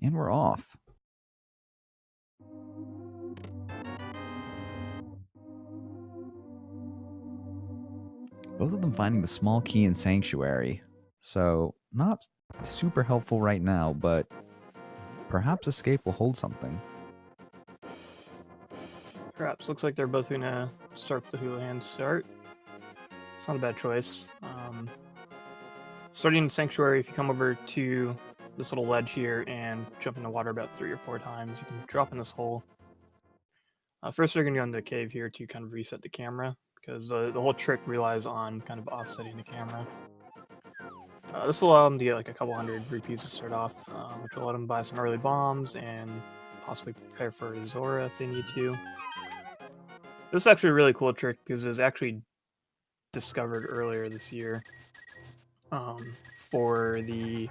And we're off. Both of them finding the small key in Sanctuary. So, not super helpful right now, but perhaps Escape will hold something. Perhaps. Looks like they're both going to start with the Houlihan start. It's not a bad choice. Starting in Sanctuary, if you come over to this little ledge here and jump in the water about 3 or 4 times, you can drop in this hole. First, they're going to go into the cave here to kind of reset the camera, because the whole trick relies on kind of offsetting the camera. This will allow them to get like a couple hundred rupees to start off, which will let them buy some early bombs and possibly prepare for Zora if they need to. This is actually a really cool trick because it was actually discovered earlier this year for the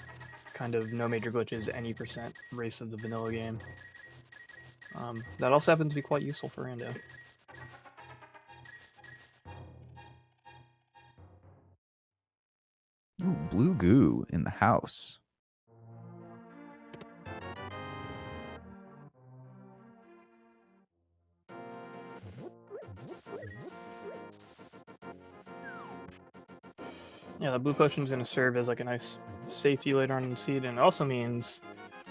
kind of no major glitches, any percent race of the vanilla game. That also happens to be quite useful for Rando. Ooh, blue goo in the house. Yeah, the blue potion is going to serve as like a nice safety later on in the seed, and it also means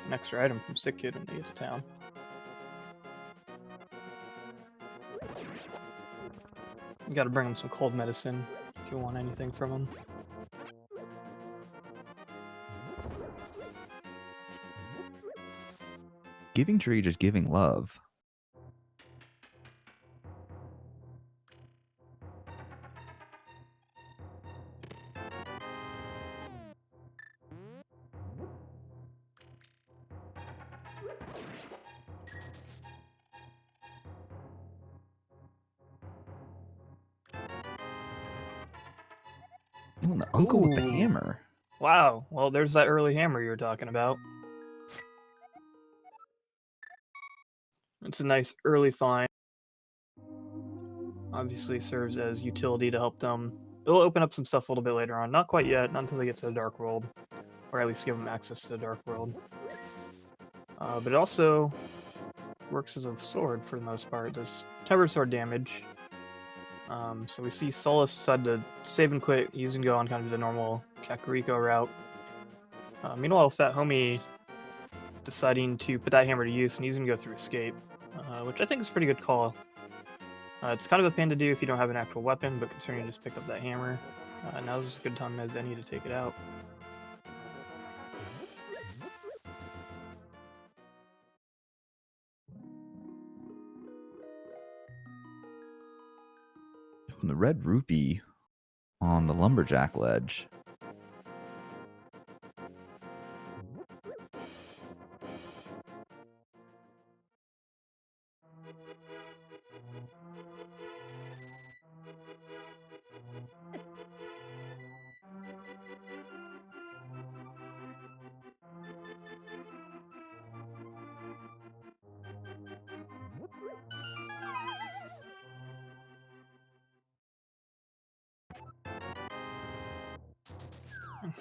an extra item from Sick Kid when they get to town. You got to bring them some cold medicine if you want anything from them. Giving Tree just giving love. Ooh, and the uncle with the Ooh. hammer. Wow, well, there's that early hammer you were talking about. It's a nice early find. Obviously serves as utility to help them. It'll open up some stuff a little bit later on. Not quite yet, not until they get to the Dark World. Or at least give them access to the Dark World. But it also works as a sword for the most part. Does tempered sword damage. So we see Solas decide to save and quit. He's going to go on kind of the normal Kakariko route. Meanwhile, Fat Homie deciding to put that hammer to use, and he's going to go through Escape, which I think is a pretty good call. It's kind of a pain to do if you don't have an actual weapon, but considering you just picked up that hammer, now's as good time as any to take it out. And the red rupee on the lumberjack ledge.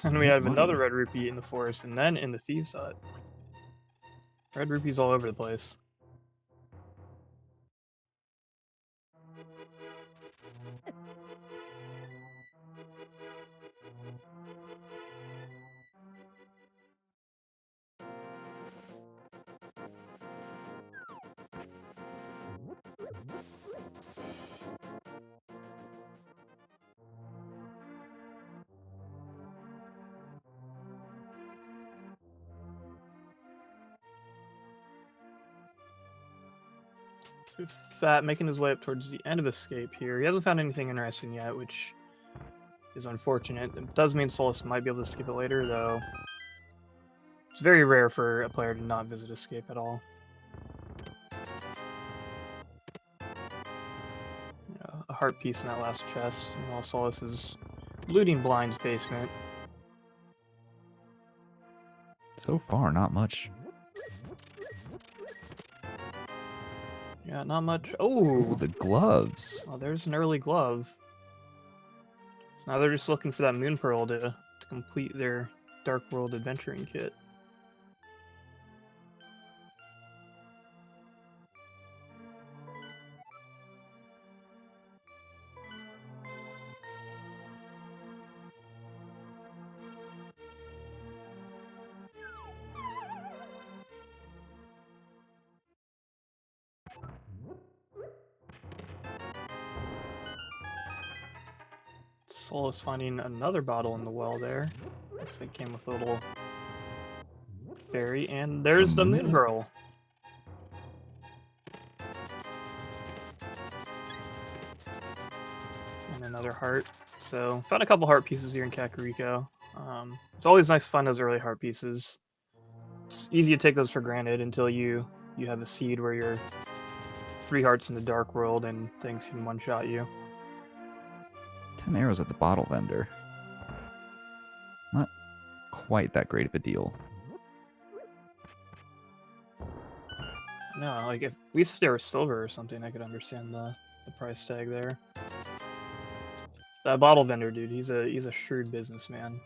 And we Net have money. another red rupee in the forest, and then in the Thieves' Hut. Red rupees all over the place. Fat making his way up towards the end of Escape here. He hasn't found anything interesting yet, which is unfortunate. It does mean Solas might be able to skip it later, though. It's very rare for a player to not visit Escape at all. Yeah, a heart piece in that last chest, while Solas is looting Blind's basement. So far, not much. Yeah, not much. Ooh, Oh, the gloves. well, there's an early glove. So now they're just looking for that Moon Pearl to complete their Dark World adventuring kit. Solus finding another bottle in the well there. Looks like it came with a little fairy, and there's the moon pearl. And another heart. So found a couple heart pieces here in Kakariko. It's always nice to find those early heart pieces. It's easy to take those for granted until you have a seed where you're 3 hearts in the dark world and things can one-shot you. 10 arrows at the bottle vendor. Not quite that great of a deal. No, like, if at least if they were silver or something, I could understand the price tag there. That bottle vendor dude, he's a shrewd businessman.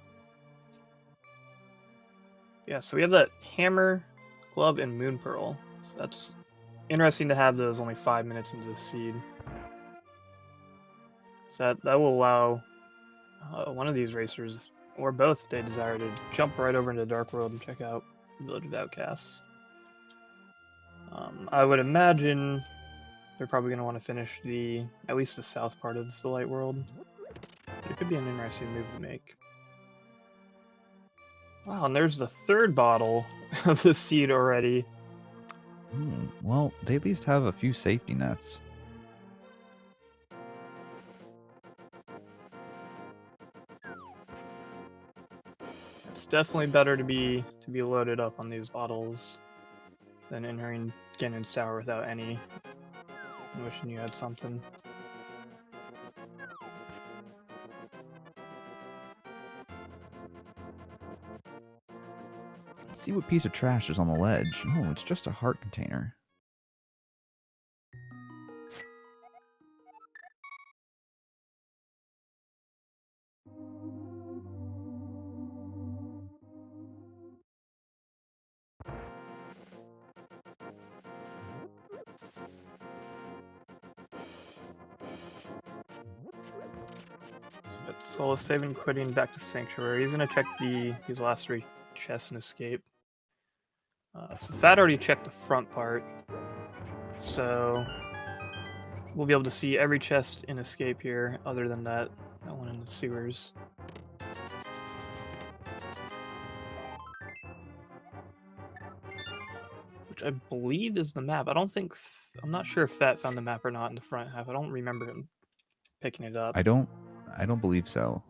Yeah, so we have that hammer, glove, and moon pearl. So that's interesting to have those only 5 minutes into the seed. So that will allow one of these racers, or both if they desire, to jump right over into the Dark World and check out the Village of Outcasts. I would imagine they're probably going to want to finish at least the south part of the Light World. It could be an interesting move to make. Wow, and there's the 3rd bottle of the seed already. Well, they at least have a few safety nets. It's definitely better to be loaded up on these bottles than entering Ganon's Tower without any. I'm wishing you had something. Let's see what piece of trash is on the ledge. Oh, it's just a heart container. But Solus saving, quitting, back to Sanctuary. He's gonna check these last 3 chests and escape. So Fat already checked the front part, so we'll be able to see every chest in escape here, other than that one in the sewers. Which I believe is the map. I'm not sure if Fat found the map or not in the front half. I don't remember him picking it up. I don't believe so.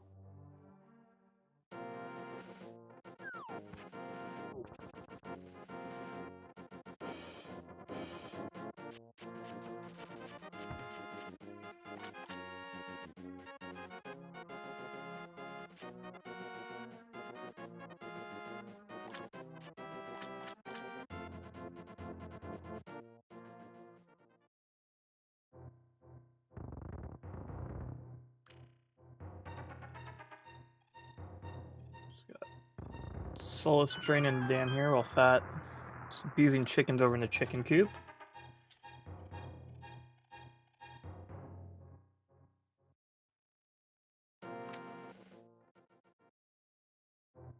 Solus draining the dam here while Fat is abusing chickens over in the chicken coop.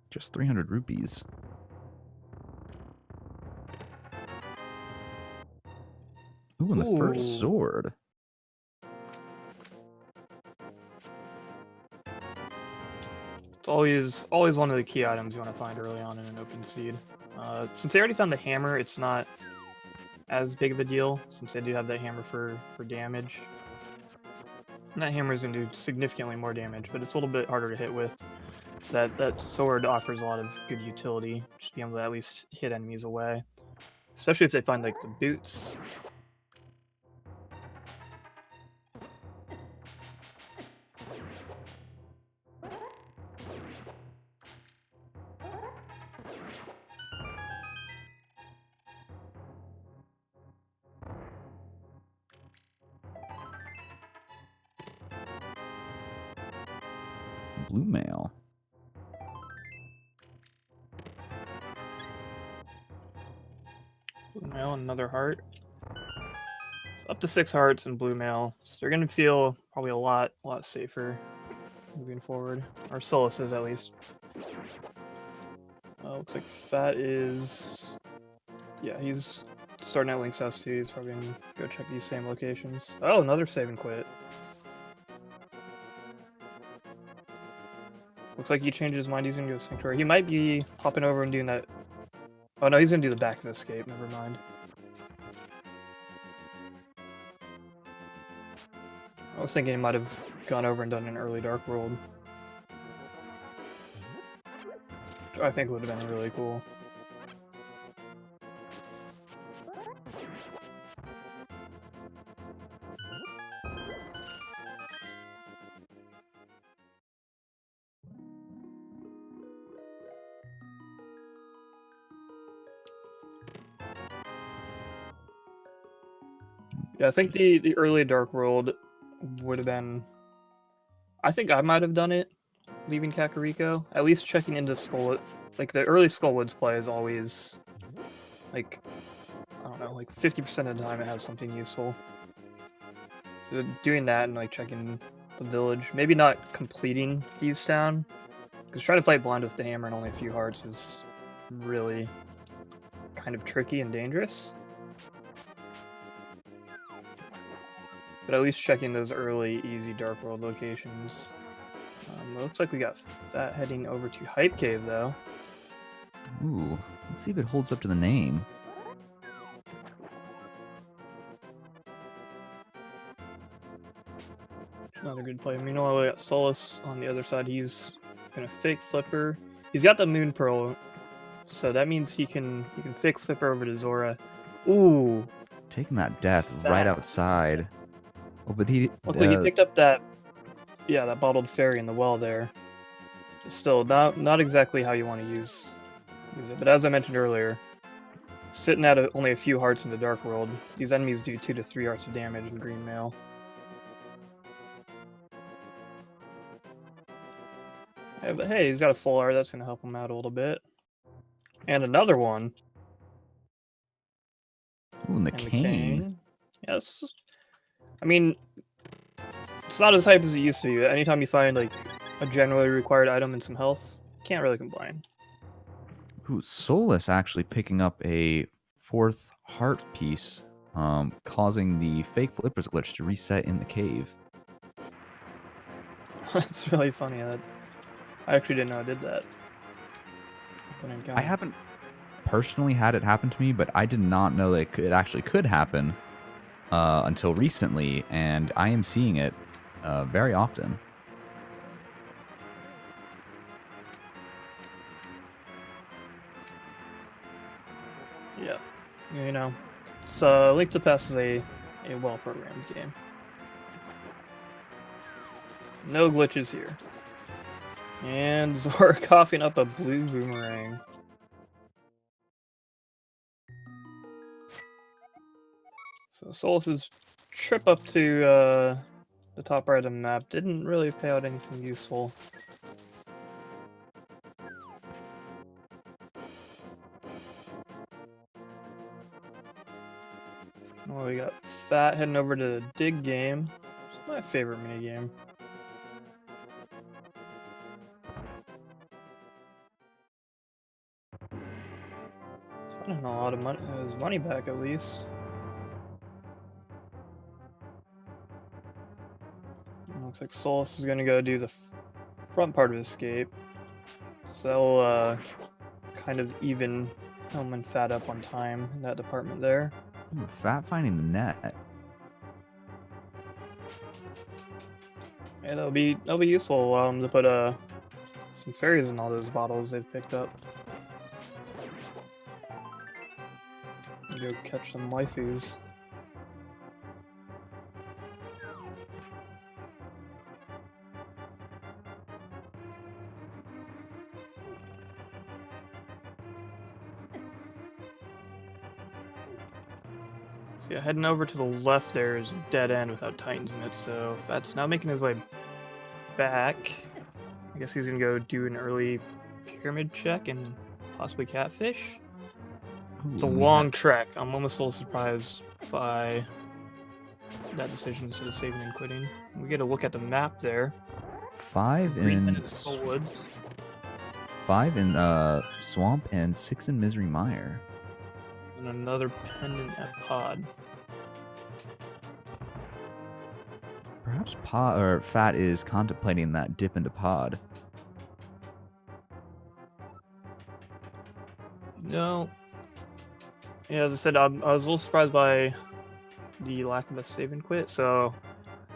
Just 300 rupees. Ooh, and the first sword. It's always one of the key items you want to find early on in an open seed. Since they already found the hammer, it's not as big of a deal, since they do have that hammer for damage. And that hammer is going to do significantly more damage, but it's a little bit harder to hit with. So that sword offers a lot of good utility, just being able to at least hit enemies away. Especially if they find, like, the boots. Blue mail. Blue mail, another heart. So up to 6 hearts and blue mail. So they're going to feel probably a lot safer moving forward. Or Solus is, at least. Looks like Fat is... Yeah, he's starting at Link's house too. He's probably going to go check these same locations. Oh, another save and quit. Looks like he changed his mind. He's gonna go to Sanctuary. He might be hopping over and doing that. Oh no, he's gonna do the back of Escape. Never mind. I was thinking he might have gone over and done an early Dark World. Which I think would have been really cool. Yeah, I think the early Dark World would have been... I think I might have done it, leaving Kakariko. At least checking into Skull... Like, the early Skullwoods play is always... Like, I don't know, like 50% of the time it has something useful. So doing that and, like, checking the village. Maybe not completing Thieves Town. Because trying to fight blind with the hammer and only a few hearts is really kind of tricky and dangerous. But at least checking those early, easy Dark World locations. It looks like we got that heading over to Hype Cave, though. Ooh, let's see if it holds up to the name. Another good play. Meanwhile, we got Solus on the other side. He's gonna fake flipper. He's got the Moon Pearl, so that means he can fake flipper over to Zora. Ooh, Taking that death right outside. Oh, but he... looked like he picked up that bottled fairy in the well there. Still, not exactly how you want to use it. But as I mentioned earlier, sitting at only a few hearts in the Dark World, these enemies do 2 to 3 hearts of damage in green mail. Yeah, but hey, he's got a full art. That's gonna help him out a little bit. And another one. Ooh, and the cane. Yes. I mean, it's not as hype as it used to be. Anytime you find like a generally required item and some health, can't really complain. Ooh, Solus actually picking up a 4th heart piece, causing the fake flippers glitch to reset in the cave. It's really funny. I actually didn't know I did that. I haven't personally had it happen to me, but I did not know that it actually could happen until recently, and I am seeing it very often. Yeah, you know, so Link to the Past is a well-programmed game. No glitches here. And Zora coughing up a blue boomerang. So Solus's trip up to the top right of the map didn't really pay out anything useful. Well, we got Phat heading over to the dig game. It's my favorite minigame. Spending a lot of money, his money back at least. Looks like Solus is gonna go do the front part of Escape. So that'll kind of even him and Phat up on time in that department there. Ooh, Phat finding the net. Yeah, that'll be useful to put some fairies in all those bottles they've picked up. Go catch some waifus. So yeah, heading over to the left there is a dead end without Titans in it, so Phat's now making his way back. I guess he's gonna go do an early pyramid check and possibly catfish. Ooh, It's a long trek. I'm almost a little surprised by that decision instead of saving and quitting. We get a look at the map there. 5 Green in in the woods. 5 in Swamp and 6 in Misery Mire. And another pendant at Pod. Perhaps Phat is contemplating that dip into Pod. No. Yeah, as I said, I was a little surprised by the lack of a save and quit. So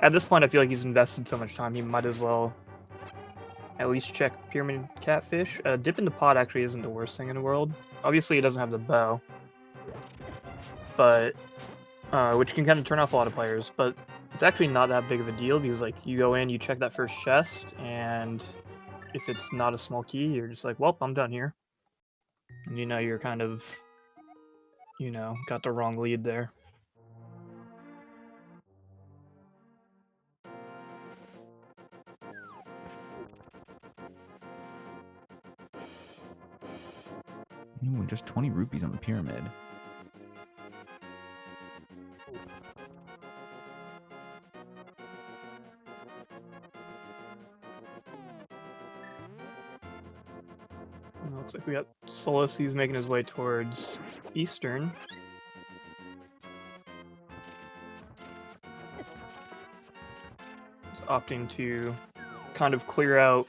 at this point, I feel like he's invested so much time, he might as well at least check Pyramid Catfish. Dip in the pot actually isn't the worst thing in the world. Obviously, it doesn't have the bow, but which can kind of turn off a lot of players. But it's actually not that big of a deal because like you go in, you check that first chest, and if it's not a small key, you're just like, well, I'm done here. And you know you're kind of, got the wrong lead there. Ooh, just 20 rupees on the pyramid. Looks like we got Solas. He's making his way towards Eastern. He's opting to kind of clear out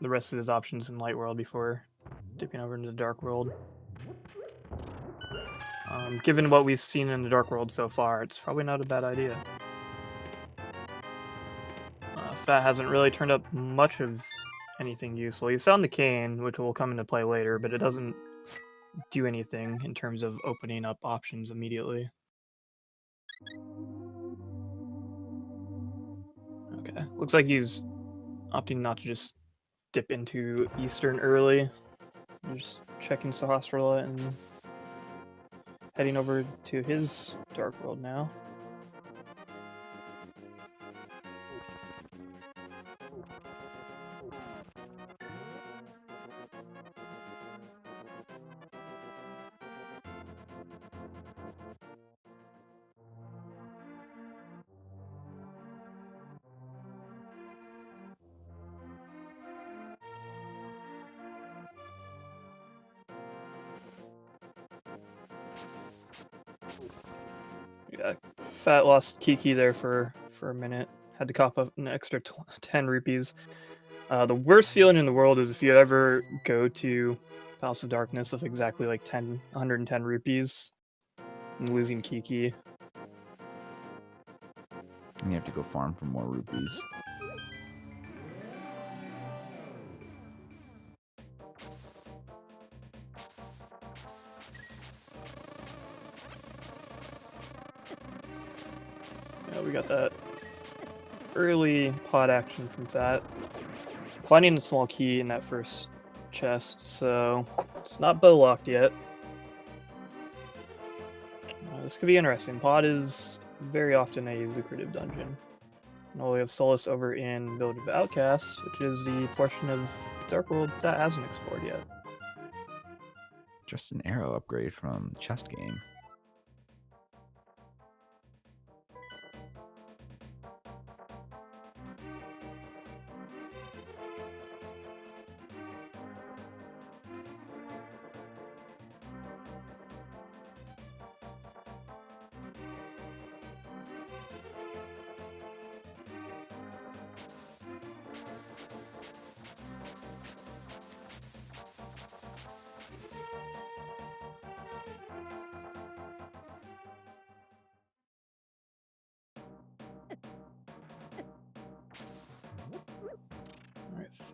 the rest of his options in Light World before dipping over into the Dark World. Given what we've seen in the Dark World so far, it's probably not a bad idea. Phat hasn't really turned up much of anything useful. He's found the cane, which will come into play later, but it doesn't do anything in terms of opening up options immediately. Okay, looks like he's opting not to just dip into Eastern early. Just checking Sahasrara and heading over to his Dark World now. Yeah, Phat lost Kiki there for a minute. Had to cough up an extra 10 rupees. The worst feeling in the world is if you ever go to Palace of Darkness with exactly like 110 rupees and losing Kiki. And you have to go farm for more rupees. Yeah, we got that early pot action from Phat. Finding the small key in that first chest, so it's not bow locked yet. This could be interesting. Pot is very often a lucrative dungeon. Now we have Solas over in Village of Outcasts, which is the portion of Dark World that hasn't explored yet. Just an arrow upgrade from chest game.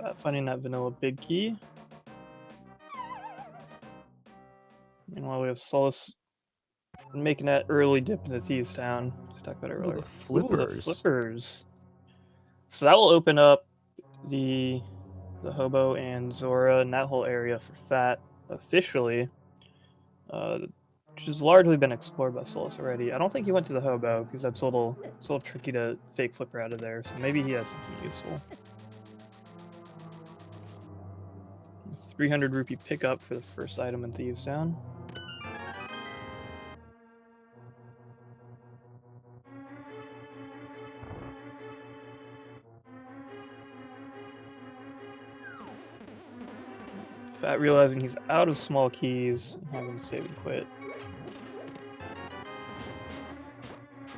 Alright, finding that vanilla big key. Meanwhile, we have Solas making that early dip in the Thieves Town. We talked about it earlier. Ooh, the flippers. Ooh, the flippers. So that will open up the Hobo and Zora and that whole area for Phat officially, which has largely been explored by Solas already. I don't think he went to the Hobo because it's a little tricky to fake flipper out of there. So maybe he has something useful. 300 rupee pickup for the first item in Thieves Town. Phat realizing he's out of small keys and having to save and quit.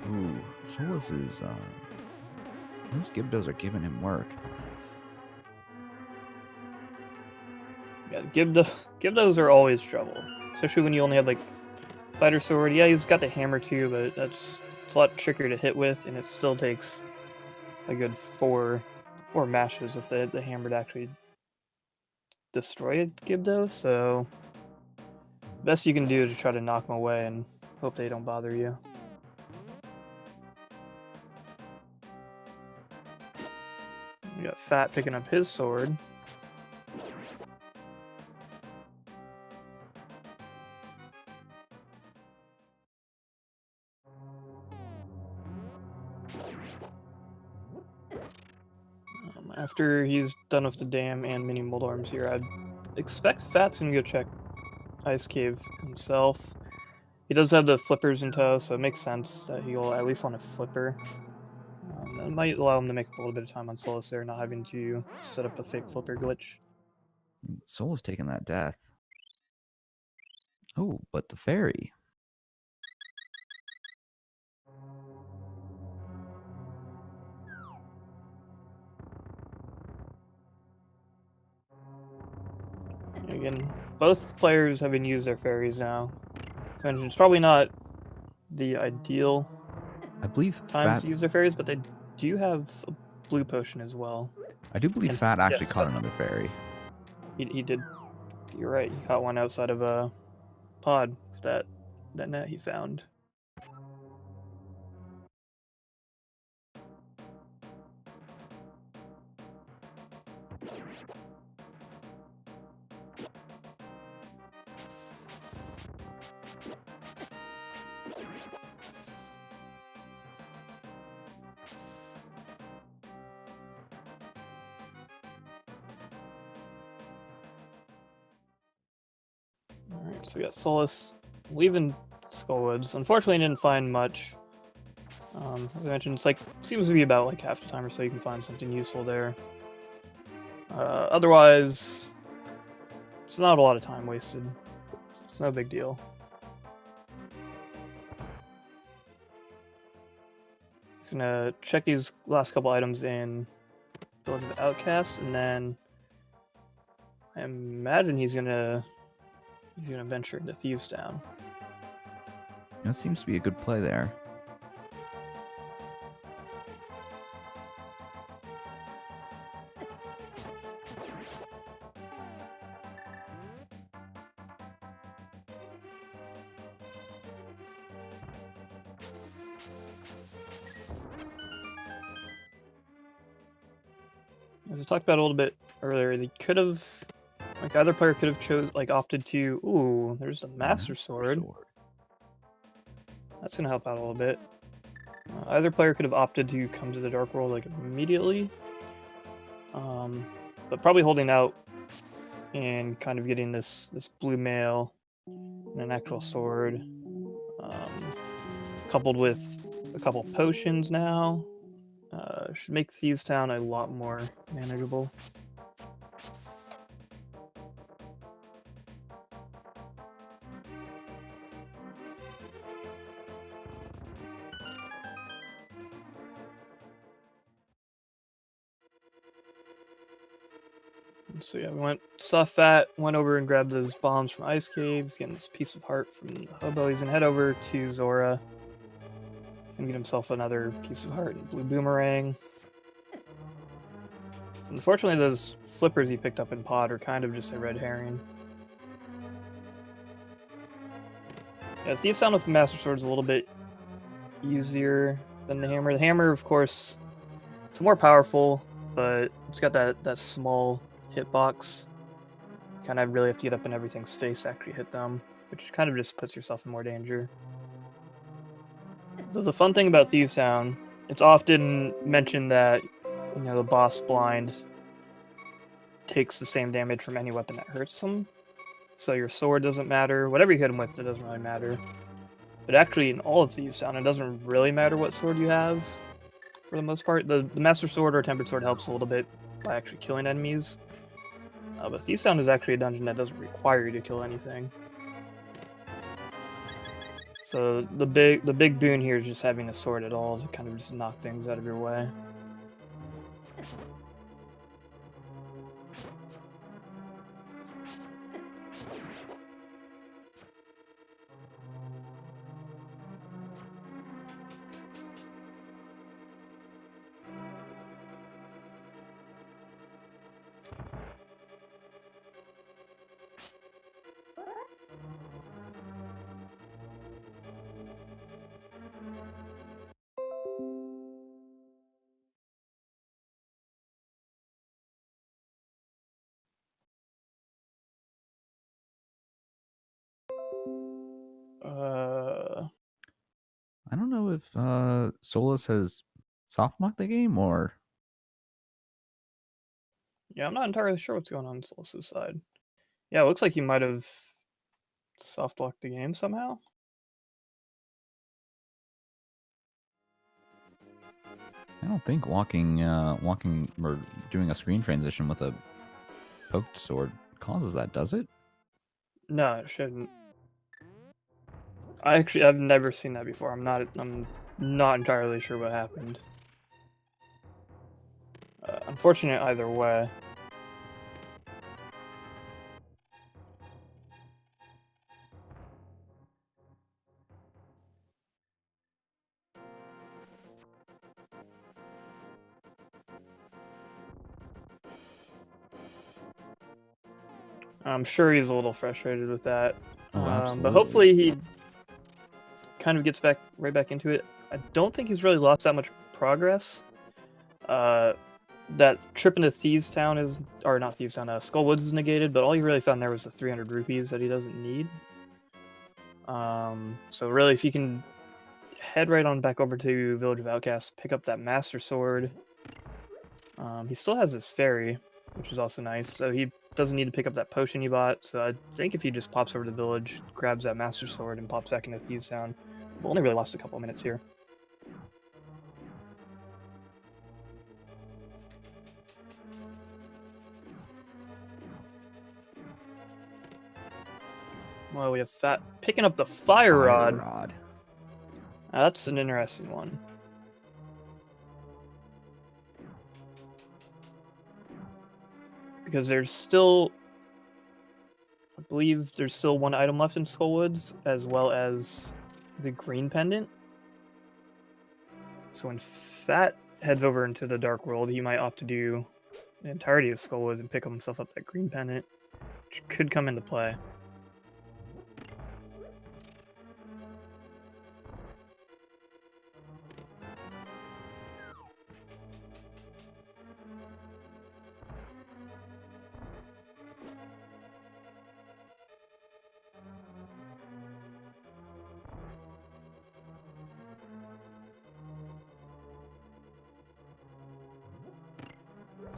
Ooh, Solas is, those Gibdos are giving him work. Yeah, Gibdos are always trouble. especially when you only have like fighter sword. Yeah, he's got the hammer too, but it's a lot trickier to hit with, and it still takes a good four mashes if the hammer to actually destroy a Gibdo. So best you can do is just try to knock them away and hope they don't bother you. We got Phat picking up his sword. After he's done with the dam and mini mold arms here, I'd expect Phat's gonna go check Ice Cave himself. He does have the flippers in tow, so it makes sense that he'll at least want a flipper. That might allow him to make up a little bit of time on Solus there, not having to set up a fake flipper glitch. Soul is taking that death. Oh, but the fairy. Again, both players have been used their fairies now. So it's probably not the ideal I believe times Phat. to use their fairies, but they do have a blue potion as well. I do believe And Phat actually yes, caught another fairy. He did. You're right. He caught one outside of a pod with that net he found. Alright, so we got Solus leaving Skullwoods. Unfortunately, didn't find much. As I mentioned, it's like seems to be about like half the time or so you can find something useful there. Otherwise, it's not a lot of time wasted. It's no big deal. He's gonna check these last couple items in Village of Outcasts, and then I imagine he's gonna venture into Thieves Town. That seems to be a good play there. As I talked about a little bit earlier, they could have, like, either player could have opted to. Ooh, there's the Master Sword. That's gonna help out a little bit. Either player could have opted to come to the Dark World like immediately, but probably holding out and kind of getting this blue mail and an actual sword, coupled with a couple potions now, should make Thieves Town a lot more manageable. So yeah, we saw Phat, went over and grabbed those bombs from Ice Caves, getting this piece of heart from the Hobo. He's gonna head over to Zora. He's gonna get himself another piece of heart and blue boomerang. So unfortunately, those flippers he picked up in Pod are kind of just a red herring. Yeah, Thieves Town with the Master Sword is a little bit easier than the Hammer. The Hammer, of course, it's more powerful, but it's got that small hitbox. You kind of really have to get up in everything's face to actually hit them, which kind of just puts yourself in more danger. So the fun thing about Thieves Town, it's often mentioned that, you know, the boss blind takes the same damage from any weapon that hurts them. So your sword doesn't matter. Whatever you hit him with, it doesn't really matter. But actually, in all of Thieves Town, it doesn't really matter what sword you have, for the most part. The Master Sword or Tempered Sword helps a little bit by actually killing enemies. But Thieves Town is actually a dungeon that doesn't require you to kill anything. So the big boon here is just having a sword at all to kind of just knock things out of your way. know if Solus has soft locked the game or? Yeah, I'm not entirely sure what's going on Solas's side. Yeah, it looks like he might have soft locked the game somehow. I don't think walking or doing a screen transition with a poked sword causes that, does it? No, it shouldn't. I've never seen that before. I'm not entirely sure what happened. Unfortunate either way. I'm sure he's a little frustrated with that. Oh, absolutely. But hopefully he kind of gets right back into it. I don't think he's really lost that much progress. That trip into Thieves Town or not Thieves Town, Skullwoods is negated, but all he really found there was the 300 rupees that he doesn't need. So really, if he can head right on back over to Village of Outcasts, pick up that Master Sword. He still has his fairy, which is also nice, so he doesn't need to pick up that potion he bought. So I think if he just pops over to the village, grabs that Master Sword, and pops back into Thieves Town, we've only really lost a couple of minutes here. Well, we have Fat picking up the Fire Rod. That's an interesting one. Because there's still, I believe there's still one item left in Skullwoods, as well as the green pendant. So when Fat heads over into the Dark World, he might opt to do the entirety of Skullwoods and pick himself up that green pendant, which could come into play.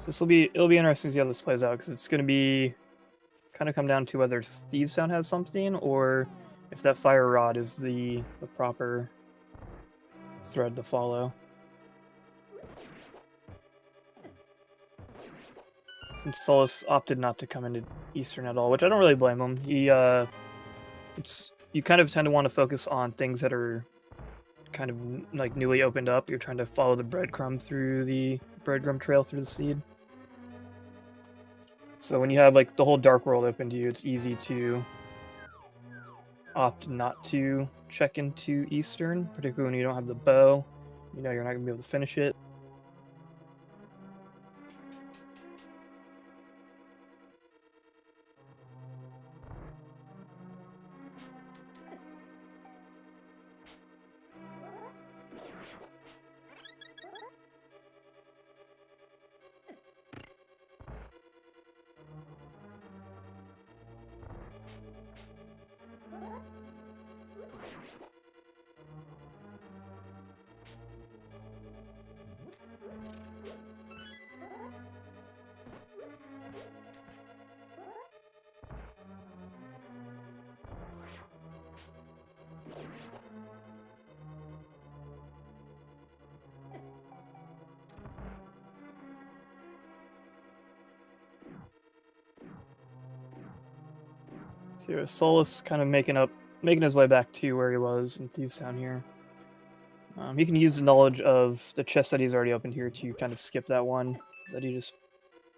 So it'll be interesting to see how this plays out, because it's going to be kind of come down to whether Thieves Town has something, or if that Fire Rod is the proper thread to follow. Since Solus opted not to come into Eastern at all, which I don't really blame him. You kind of tend to want to focus on things that are kind of like newly opened up. You're trying to follow the breadcrumb trail through the seed. So when you have like the whole Dark World open to you, it's easy to opt not to check into Eastern, particularly when you don't have the bow. You know you're not going to be able to finish it. So you have Solus kind of making his way back to where he was in Thieves Town here. He can use the knowledge of the chest that he's already opened here to kind of skip that one that he just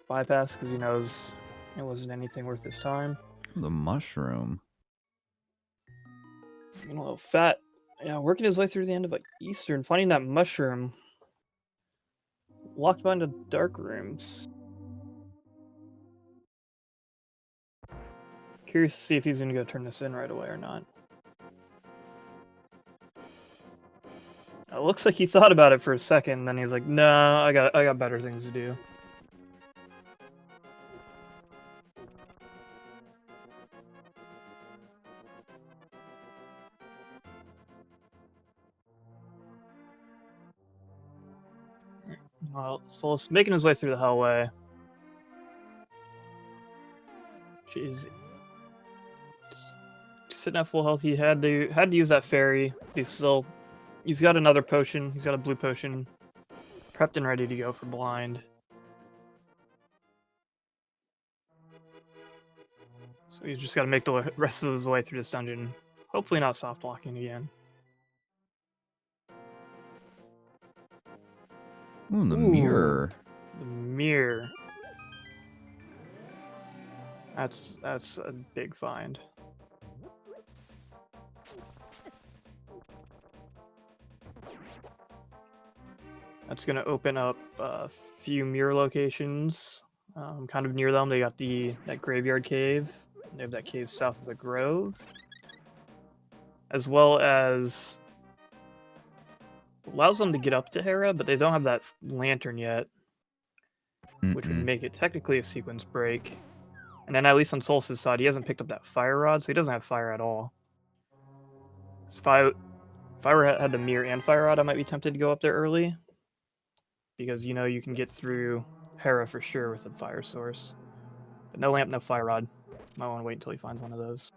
bypassed, because he knows it wasn't anything worth his time. The mushroom. Meanwhile, Fat, yeah, working his way through the end of like Eastern, finding that mushroom locked behind the dark rooms. Curious to see if he's gonna go turn this in right away or not. It looks like he thought about it for a second, then he's like, "No, I got better things to do." Well, Solas making his way through the hellway. Jeez. Sitting at full health, he had to use that fairy. He's got another potion. He's got a blue potion, prepped and ready to go for blind. So he's just got to make the rest of his way through this dungeon. Hopefully not soft locking again. Ooh, the mirror. The mirror. That's a big find. That's going to open up a few mirror locations. Kind of near them, they got that graveyard cave. They have that cave south of the grove. As well as allows them to get up to Hera, but they don't have that lantern yet, which would make it technically a sequence break. And then at least on Solas' side, he hasn't picked up that fire rod, so he doesn't have fire at all. If I had the mirror and fire rod, I might be tempted to go up there early. Because, you can get through Hera for sure with a fire source. But no lamp, no fire rod. Might want to wait until he finds one of those.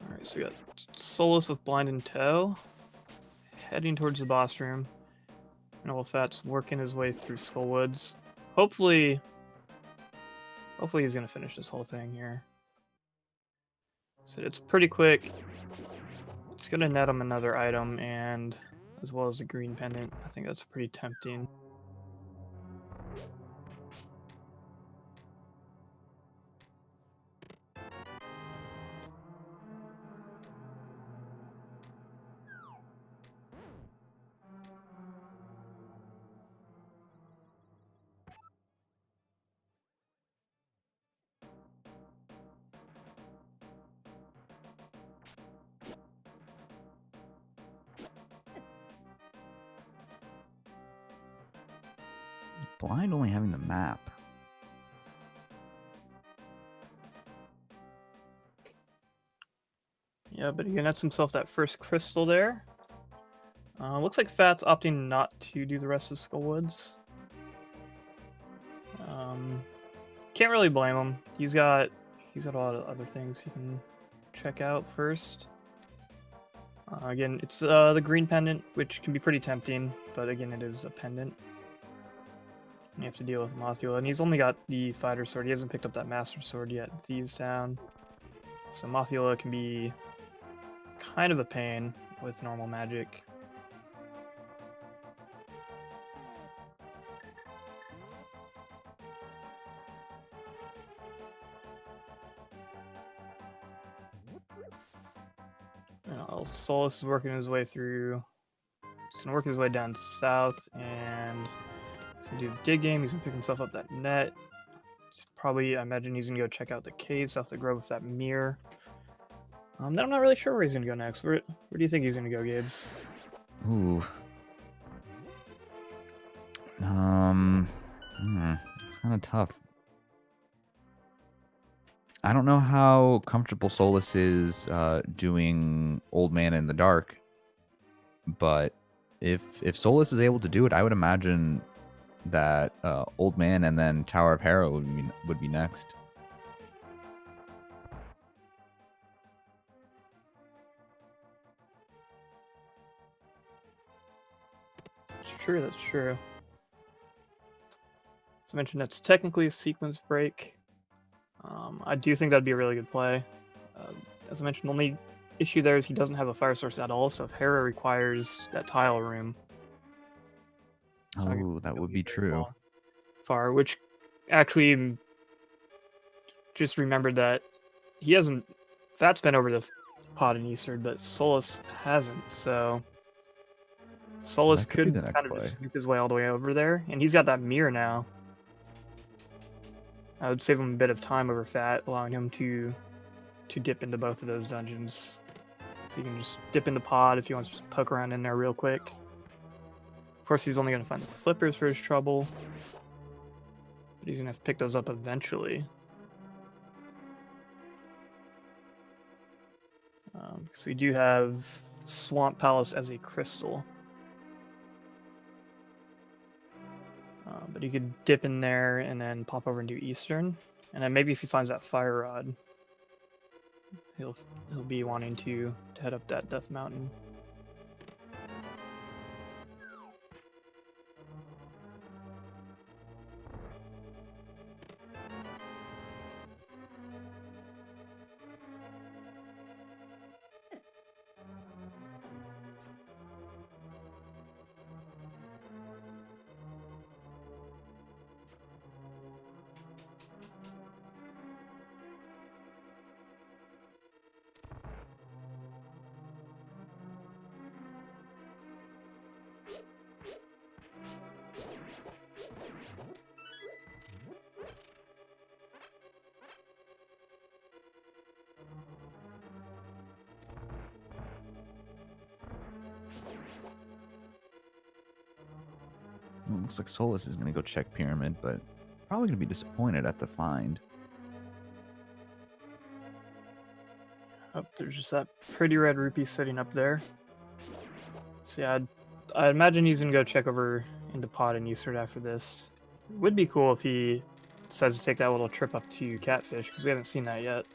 Alright, so we got Solas with blind in tow, heading towards the boss room. And Olfat's working his way through Skullwoods. Hopefully he's gonna finish this whole thing here. So it's pretty quick. It's gonna net him another item, and as well as a green pendant. I think that's pretty tempting. Blind only having the map. Yeah, but he nets himself that first crystal there. Looks like Fat's opting not to do the rest of Skullwoods. Can't really blame him. He's got a lot of other things he can check out first. Again, it's the green pendant, which can be pretty tempting, but again, it is a pendant. And you have to deal with Mothula, and he's only got the fighter sword. He hasn't picked up that master sword yet, Thieves Town. So Mothula can be kind of a pain with normal magic. Solas is working his way through. He's gonna work his way down south, and he's gonna do the dig game. He's gonna pick himself up that net. I imagine he's gonna go check out the cave south of the grove with that mirror. Then I'm not really sure where he's gonna go next. Where do you think he's gonna go, Gabes? Ooh. It's kind of tough. I don't know how comfortable Solas is doing Old Man in the Dark, but if Solas is able to do it, I would imagine that Old Man and then Tower of Hera would be next. That's true. That's true. As I mentioned, that's technically a sequence break. I do think that'd be a really good play. As I mentioned, only issue there is he doesn't have a fire source at all, so if Hera requires that tile room... Oh, that would be true. Far, which actually just remembered that he hasn't... Phat's been over the pod in Eastern, but Solas hasn't, so... Solas could kind of just sweep his way all the way over there, and he's got that mirror now. I would save him a bit of time over Phat, allowing him to dip into both of those dungeons. So you can just dip into pod if he wants to just poke around in there real quick. Of course, he's only going to find the flippers for his trouble, but he's going to have to pick those up eventually. So we do have Swamp Palace as a crystal. But you could dip in there and then pop over and do Eastern. And then maybe if he finds that fire rod, he'll be wanting to head up that Death Mountain. Well, looks like Solas is going to go check Pyramid, but probably going to be disappointed at the find. Oh, there's just that pretty red rupee sitting up there. So yeah, I'd imagine he's going to go check over into Pod and Eastern after this. It would be cool if he decides to take that little trip up to Catfish, because we haven't seen that yet.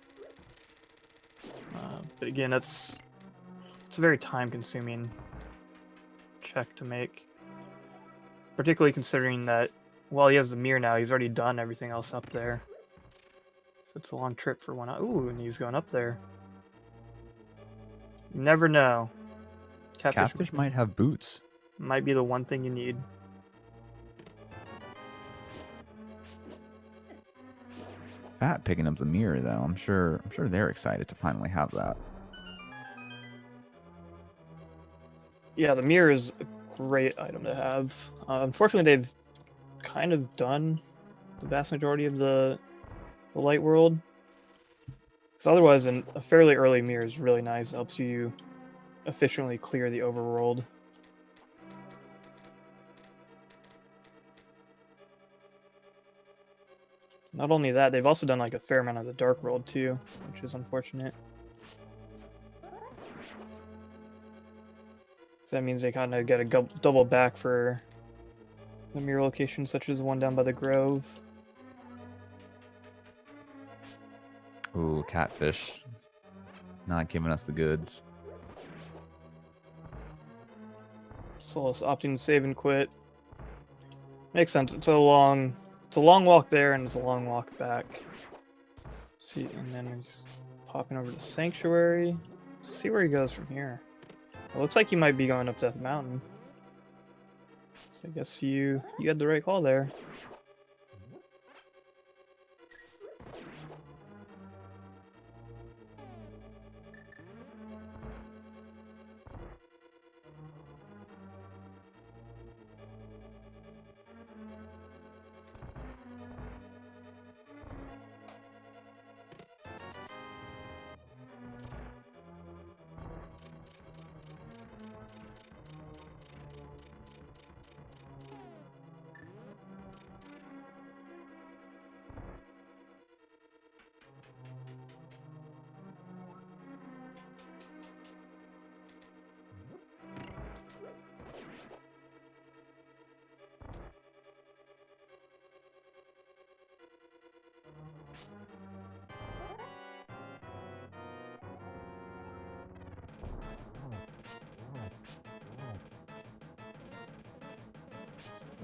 But again, it's a very time-consuming check to make. Particularly considering that while he has the mirror now, he's already done everything else up there. So it's a long trip for one. Ooh, and he's going up there. You never know. Catfish might have boots. Might be the one thing you need. Phat picking up the mirror though. I'm sure they're excited to finally have that. Yeah, the mirror is a great item to have. Unfortunately, they've kind of done the vast majority of the light world. Because otherwise, a fairly early mirror is really nice. It helps you efficiently clear the overworld. Not only that, they've also done like a fair amount of the dark world too, which is unfortunate. So that means they kind of get a double back for the mirror locations, such as the one down by the Grove. Ooh, Catfish. Not giving us the goods. Solas opting to save and quit. Makes sense. It's a long walk there and it's a long walk back. See, and then he's popping over to Sanctuary. See where he goes from here. It looks like he might be going up Death Mountain. So I guess you had the right call there.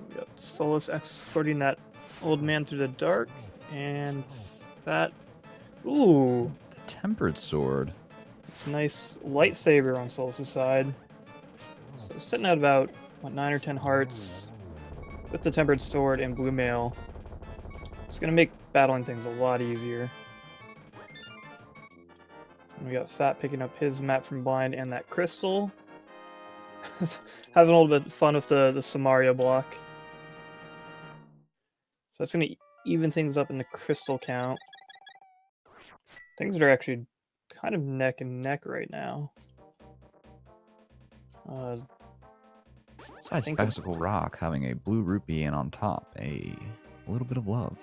We got Solas escorting that old man through the dark, and Phat. Ooh, The Tempered Sword. Nice lightsaber on Solas' side. So sitting at about, what, 9 or 10 hearts with the Tempered Sword and Blue Mail. It's going to make battling things a lot easier. And we got Fat picking up his map from Blind and that crystal. Having a little bit of fun with the Samaria block. So that's going to even things up in the crystal count. Things are actually kind of neck and neck right now. Besides Spectacle Rock having a blue rupee and on top a little bit of love.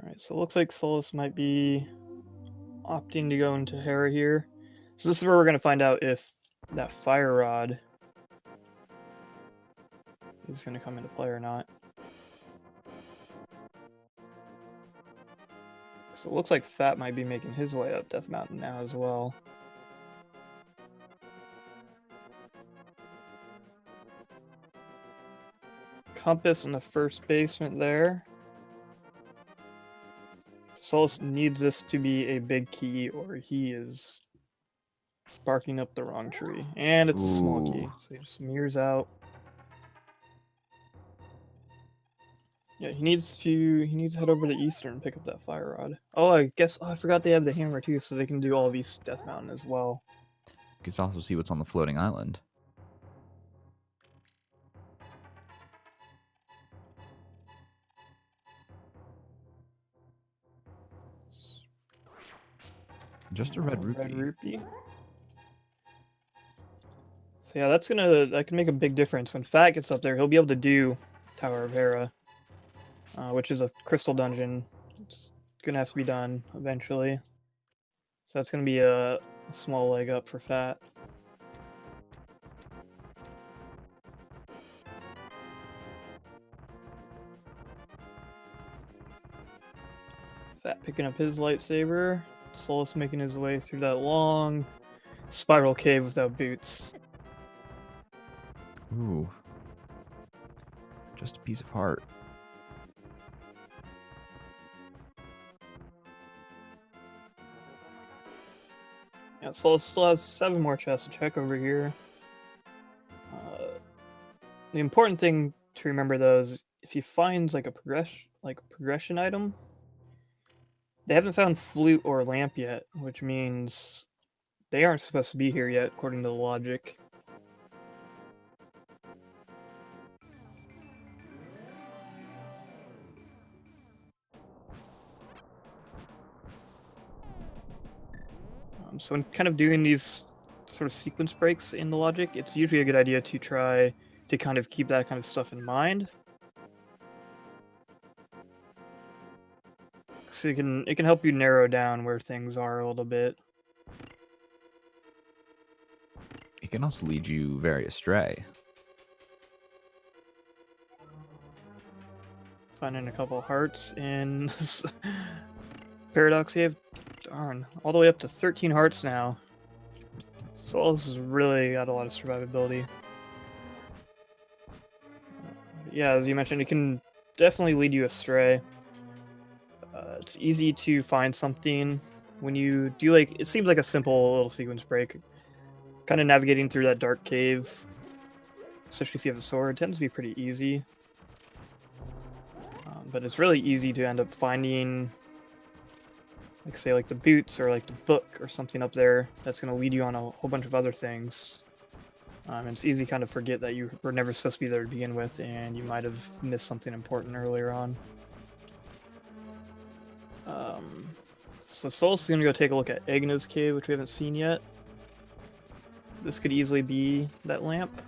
Alright, so it looks like Solas might be opting to go into Hera here. So this is where we're going to find out if that Fire Rod is going to come into play or not. So it looks like Fat might be making his way up Death Mountain now as well. Compass in the first basement there. Solas needs this to be a big key or he is barking up the wrong tree. And it's a small key, so he just mirrors out. Yeah, he needs to head over to Eastern and pick up that Fire Rod. Oh, I forgot they have the hammer too, so they can do all of East Death Mountain as well. You can also see what's on the floating island. Just a red rupee. Red rupee. So yeah, that can make a big difference. When Fat gets up there, he'll be able to do Tower of Hera, which is a crystal dungeon. It's gonna have to be done eventually. So that's gonna be a small leg up for Fat. Fat picking up his lightsaber. Solas making his way through that long spiral cave without boots. Ooh. Just a piece of heart. Yeah, Solas still has 7 more chests to check over here. The important thing to remember though is if he finds like a progression item, they haven't found flute or lamp yet, which means they aren't supposed to be here yet, according to the logic. So when kind of doing these sort of sequence breaks in the logic, it's usually a good idea to try to kind of keep that kind of stuff in mind. So it can help you narrow down where things are a little bit. It can also lead you very astray. Finding a couple hearts in Paradox Cave. Darn, all the way up to 13 hearts now. So this has really got a lot of survivability. Yeah, as you mentioned, it can definitely lead you astray. It's easy to find something when you do it seems like a simple little sequence break. Kind of navigating through that dark cave, especially if you have a sword, tends to be pretty easy. But it's really easy to end up finding, like say like the boots or like the book or something up there that's going to lead you on a whole bunch of other things. And it's easy to kind of forget that you were never supposed to be there to begin with and you might have missed something important earlier on. So Solas is going to go take a look at Egna's cave, which we haven't seen yet. This could easily be that lamp.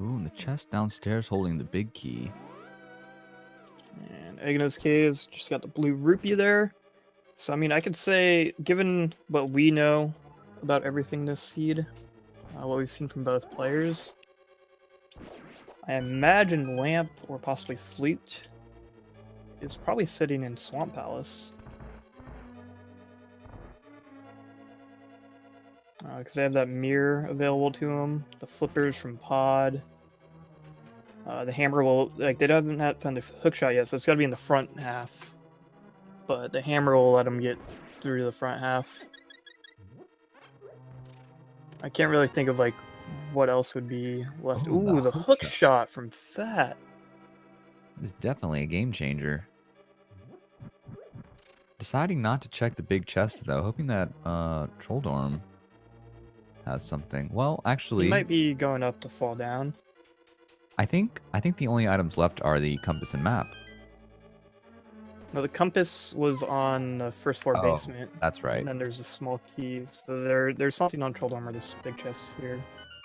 Ooh, and the chest downstairs holding the big key. And Egna's cave's just got the blue rupee there. So I mean, I could say, given what we know about everything this seed, what we've seen from both players. I imagine Lamp or possibly Flute is probably sitting in Swamp Palace. Because they have that mirror available to them, the flippers from Pod. The hammer will, like, they haven't found the hookshot yet, so it's got to be in the front half. But the hammer will let them get through the front half. I can't really think of, like, what else would be left. Ooh, the hook shot from Phat. It's definitely a game changer. Deciding not to check the big chest, though, hoping that Troll Dorm has something. Well, actually, he might be going up to fall down. I think the only items left are the compass and map. No, the compass was on the first floor basement. That's right. And then there's a small key. So there's something on Troll Dorm or this big chest here.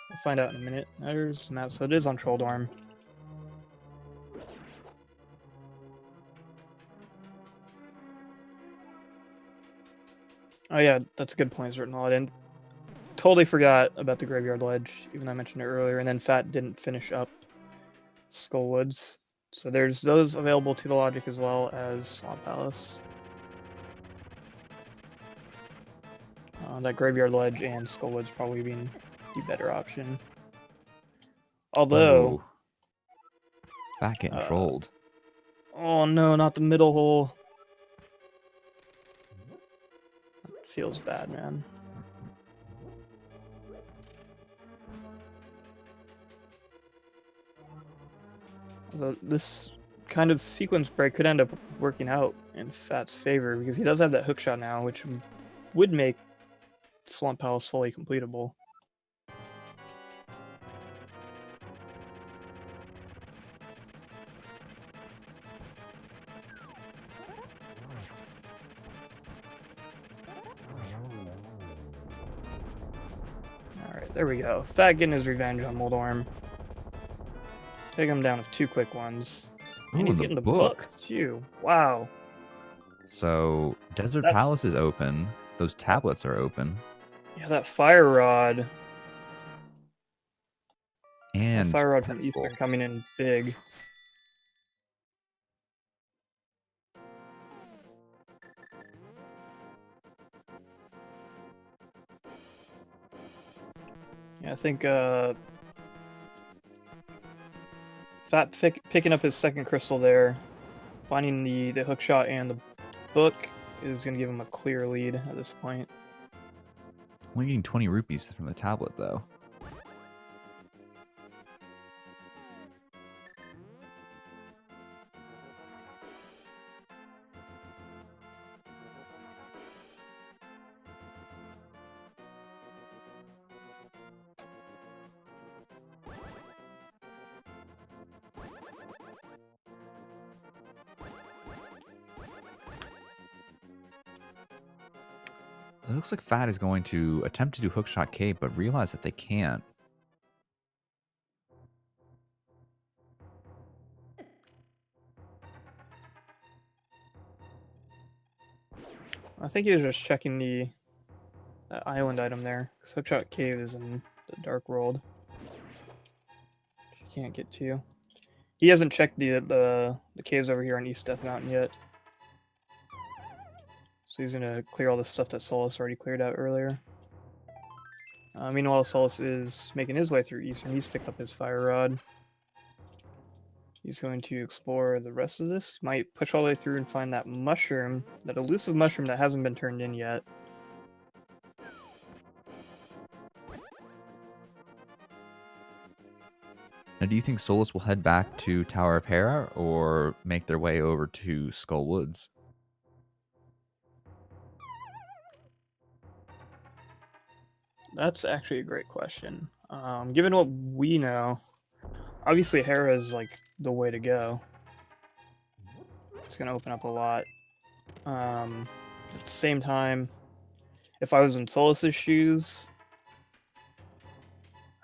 We'll find out in a minute. There's the map, so it is on Troll Dorm. Oh yeah, that's a good point. It's written all in. Totally forgot about the Graveyard Ledge, even though I mentioned it earlier. And then Phat didn't finish up Skullwoods. So there's those available to the logic as well as Swamp Palace. That Graveyard Ledge and Skullwoods probably being the better option. Although... Phat getting trolled. Oh no, not the middle hole. That feels bad, man. Although this kind of sequence break could end up working out in Phat's favor, because he does have that hookshot now, which would make Swamp Palace fully completable. Alright, there we go. Phat getting his revenge on Moldorm. Take him down with 2 quick ones. And he's getting the book, too. Wow. So, Desert Palace is open. Those tablets are open. Yeah, that fire rod. And that fire rod from Eastern coming in big. Yeah, I think Phat picking up his second crystal there, finding the hookshot and the book is going to give him a clear lead at this point. Only getting 20 rupees from the tablet, though. It looks like Phat is going to attempt to do Hookshot Cave, but realize that they can't. I think he was just checking the island item there. Hookshot Cave is in the Dark World. You can't get to. He hasn't checked the caves over here on East Death Mountain yet. So he's going to clear all the stuff that Solas already cleared out earlier. Meanwhile, Solas is making his way through Eastern. He's picked up his fire rod. He's going to explore the rest of this. Might push all the way through and find that mushroom, that elusive mushroom that hasn't been turned in yet. Now, do you think Solas will head back to Tower of Hera or make their way over to Skull Woods? That's actually a great question. Given what we know, obviously Hera is like the way to go. It's going to open up a lot. At the same time, if I was in Solas's shoes,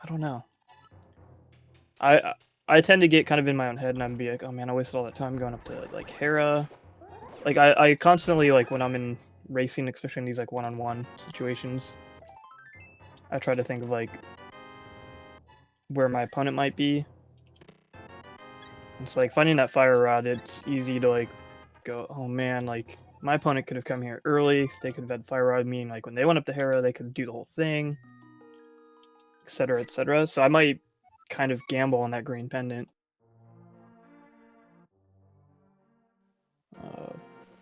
I don't know. I tend to get kind of in my own head and I'd be like, oh man, I wasted all that time going up to like Hera. Like I constantly, like when I'm in racing, especially in these like one-on-one situations, I try to think of like, where my opponent might be. It's like finding that fire rod, it's easy to like go, oh man, like my opponent could have come here early, they could have had fire rod, meaning like when they went up to Hera, they could do the whole thing, etc., etc. So I might kind of gamble on that green pendant.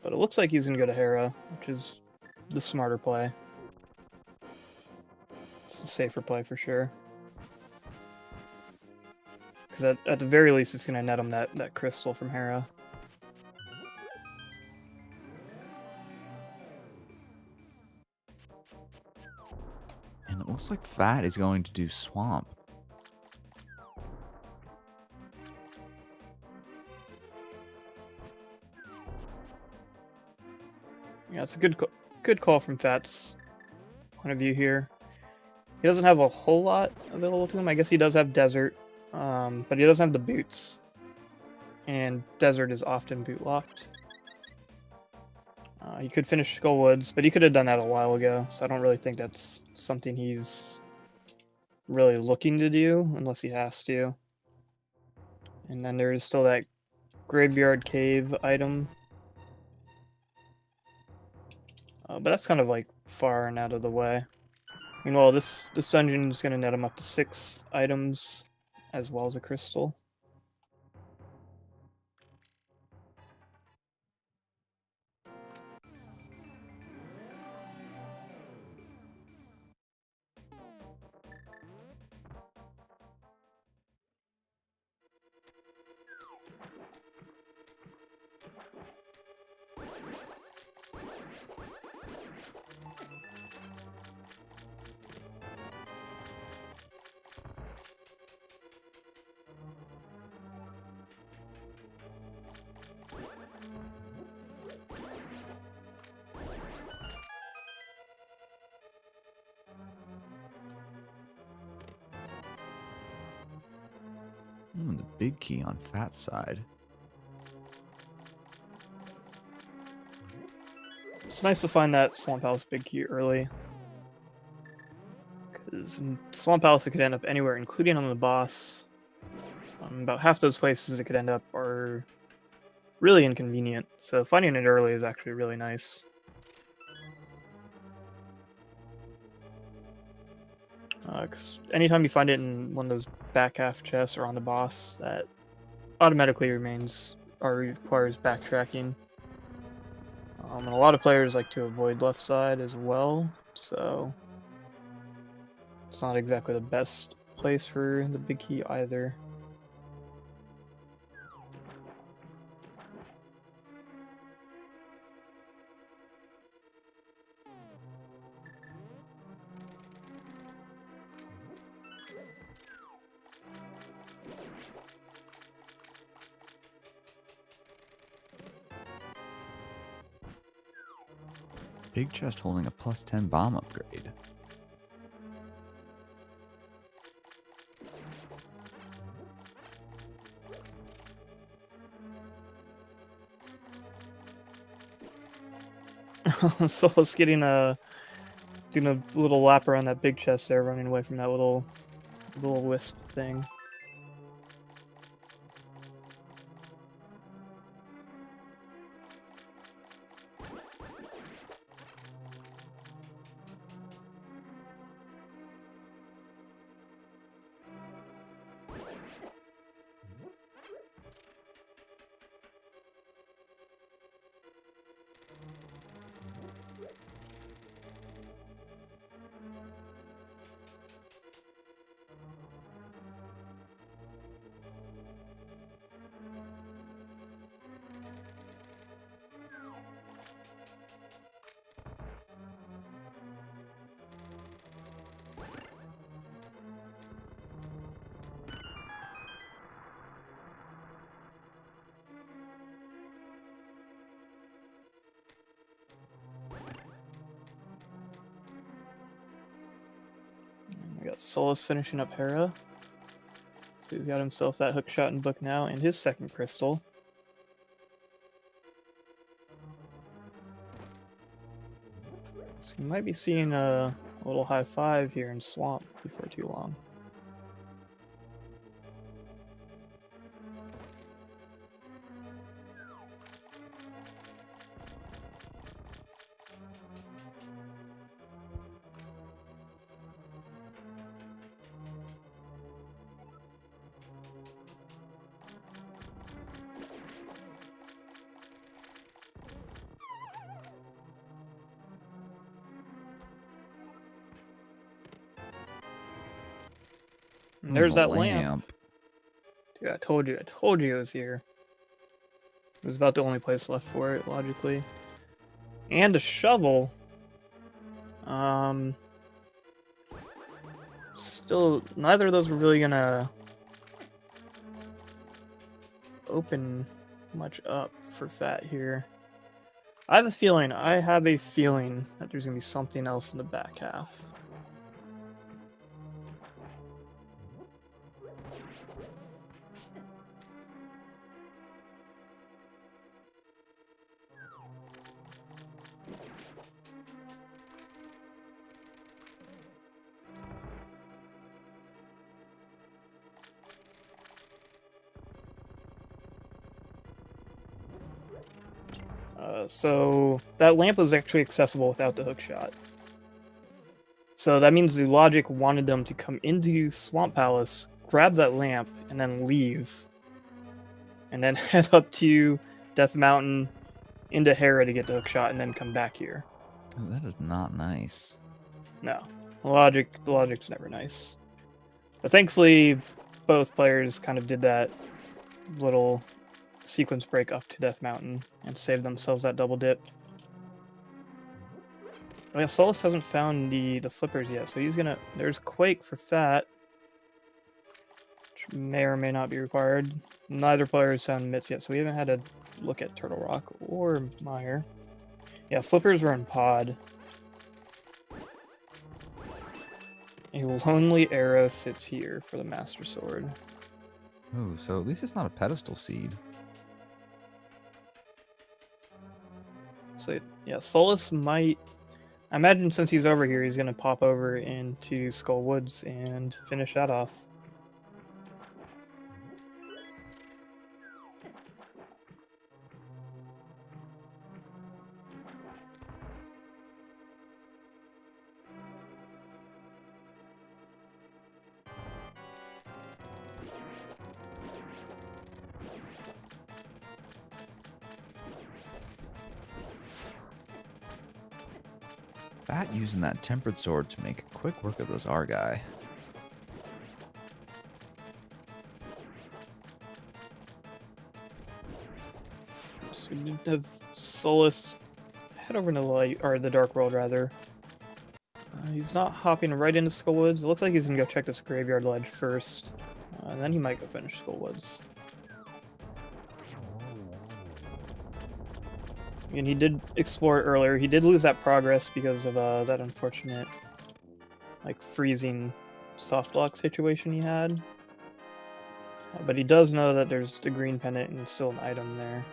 But it looks like he's going to go to Hera, which is the smarter play. It's a safer play for sure. Because at the very least, it's going to net him that crystal from Hera. And it looks like Phat is going to do Swamp. Yeah, it's a good call from Phat's point of view here. He doesn't have a whole lot available to him. I guess he does have Desert, but he doesn't have the boots. And Desert is often boot locked. He could finish Skullwoods, but he could have done that a while ago, so I don't really think that's something he's really looking to do, unless he has to. And then there's still that Graveyard Cave item. But that's kind of like far and out of the way. Meanwhile, this dungeon is going to net him up to 6 items, as well as a crystal. The big key on Phat's side. It's nice to find that Swamp Palace big key early. Because in Swamp Palace it could end up anywhere, including on the boss. About half those places it could end up are really inconvenient, so finding it early is actually really nice. Because anytime you find it in one of those back half chests or on the boss, that automatically requires backtracking. And a lot of players like to avoid left side as well, so it's not exactly the best place for the big key either. Big chest holding a +10 bomb upgrade. Solas doing a little lap around that big chest there, running away from that little wisp thing. We got Solas finishing up Hera. So he's got himself that hook shot in book now, and his second crystal. So you might be seeing a little high five here in Swamp before too long. And there's the that lamp. Dude, I told you it was here. It was about the only place left for it, logically. And a shovel. Still, neither of those were really gonna open much up for Fat here. I have a feeling that there's gonna be something else in the back half. So that lamp was actually accessible without the hook shot. So that means the logic wanted them to come into Swamp Palace, grab that lamp, and then leave. And then head up to Death Mountain, into Hera to get the hook shot, and then come back here. Oh, that is not nice. No. The logic's never nice. But thankfully, both players kind of did that little sequence break up to Death Mountain and saved themselves that double dip. Oh yeah, Solus hasn't found the flippers yet, so he's gonna... There's Quake for Fat, which may or may not be required. Neither player has found Mitts yet, so we haven't had a look at Turtle Rock or Meyer. Yeah, flippers were in Pod. A lonely arrow sits here for the Master Sword. Oh, so at least it's not a pedestal seed. So yeah, Solus might... I imagine since he's over here, he's going to pop over into Skull Woods and finish that off. Fat using that tempered sword to make quick work of those Argai. So we need to have Solus head over to the light, or the Dark World rather. He's not hopping right into Skull Woods. It looks like he's gonna go check this graveyard ledge first, and then he might go finish Skull Woods. And he did explore it earlier. He did lose that progress because of that unfortunate, like, freezing soft block situation he had. But he does know that there's the green pendant and still an item there.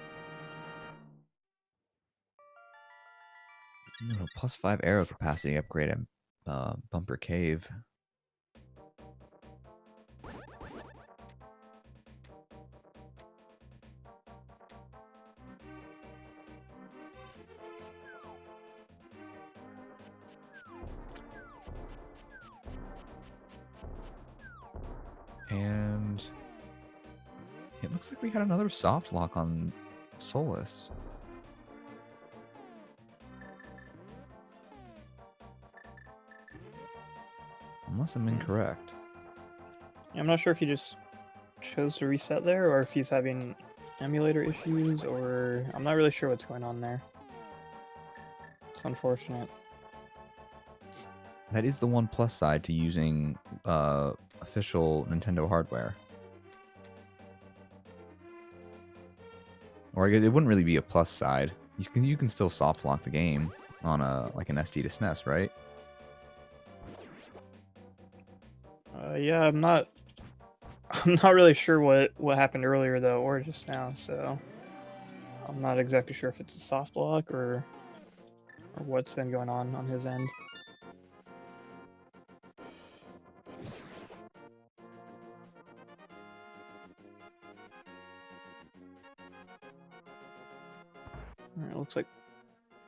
No, +5 arrow capacity upgrade at Bumper Cave. And it looks like we had another soft lock on Solus. Unless I'm incorrect. I'm not sure if he just chose to reset there or if he's having emulator issues, or I'm not really sure what's going on there. It's unfortunate. That is the one plus side to using official Nintendo hardware. Or I guess it wouldn't really be a plus side. You can still soft lock the game on like an SD to SNES, right? Yeah, I'm not really sure what happened earlier though, or just now. So I'm not exactly sure if it's a soft lock or what's been going on his end. Alright, looks like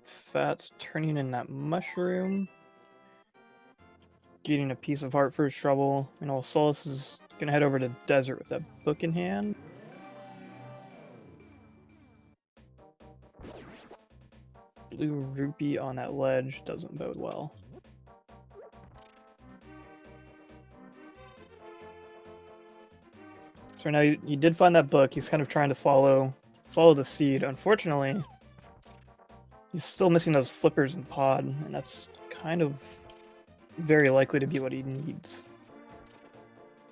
Fat's turning in that mushroom. Getting a piece of heart for his trouble. You know, Solus is gonna head over to desert with that book in hand. Blue rupee on that ledge doesn't bode well. So now you did find that book. He's kind of trying to follow the seed. Unfortunately, he's still missing those flippers and pod, and that's kind of very likely to be what he needs.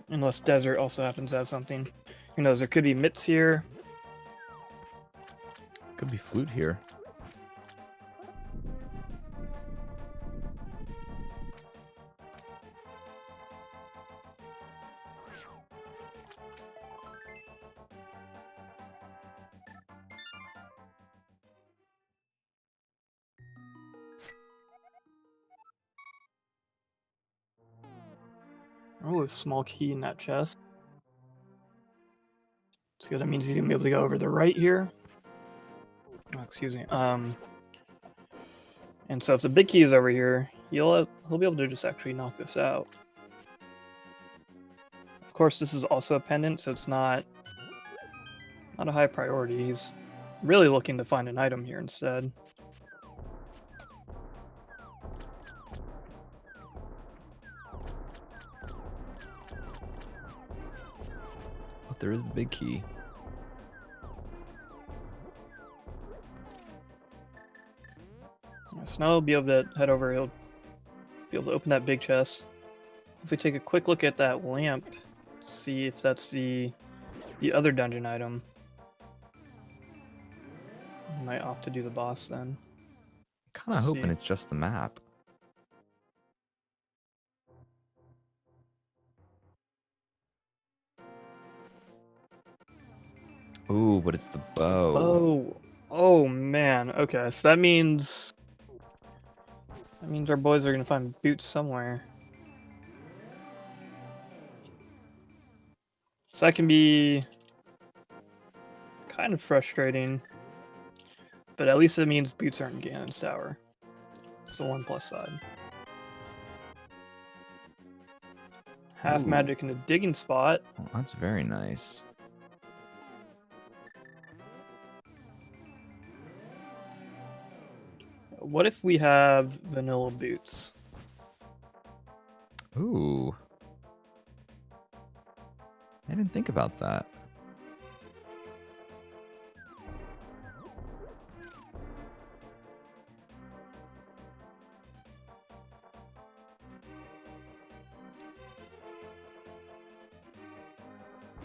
Unless desert also happens to have something. Who knows? There could be mitts here. Could be flute here. Oh, a small key in that chest. So that means he's gonna be able to go over the right here. Oh, excuse me. And so if the big key is over here, he'll be able to just actually knock this out. Of course, this is also a pendant, so it's not a high priority. He's really looking to find an item here instead. But there is the big key. So now he'll be able to head over. He'll be able to open that big chest. If we take a quick look at that lamp, see if that's the other dungeon item. I might opt to do the boss then. Kind of hoping it's just the map. Ooh, but it's the bow. Oh, oh man. Okay, so that means our boys are gonna find boots somewhere. So that can be kind of frustrating, but at least it means boots aren't in Ganon's tower. It's the one plus side. Half magic in a digging spot. Well, that's very nice. What if we have vanilla boots? Ooh. I didn't think about that.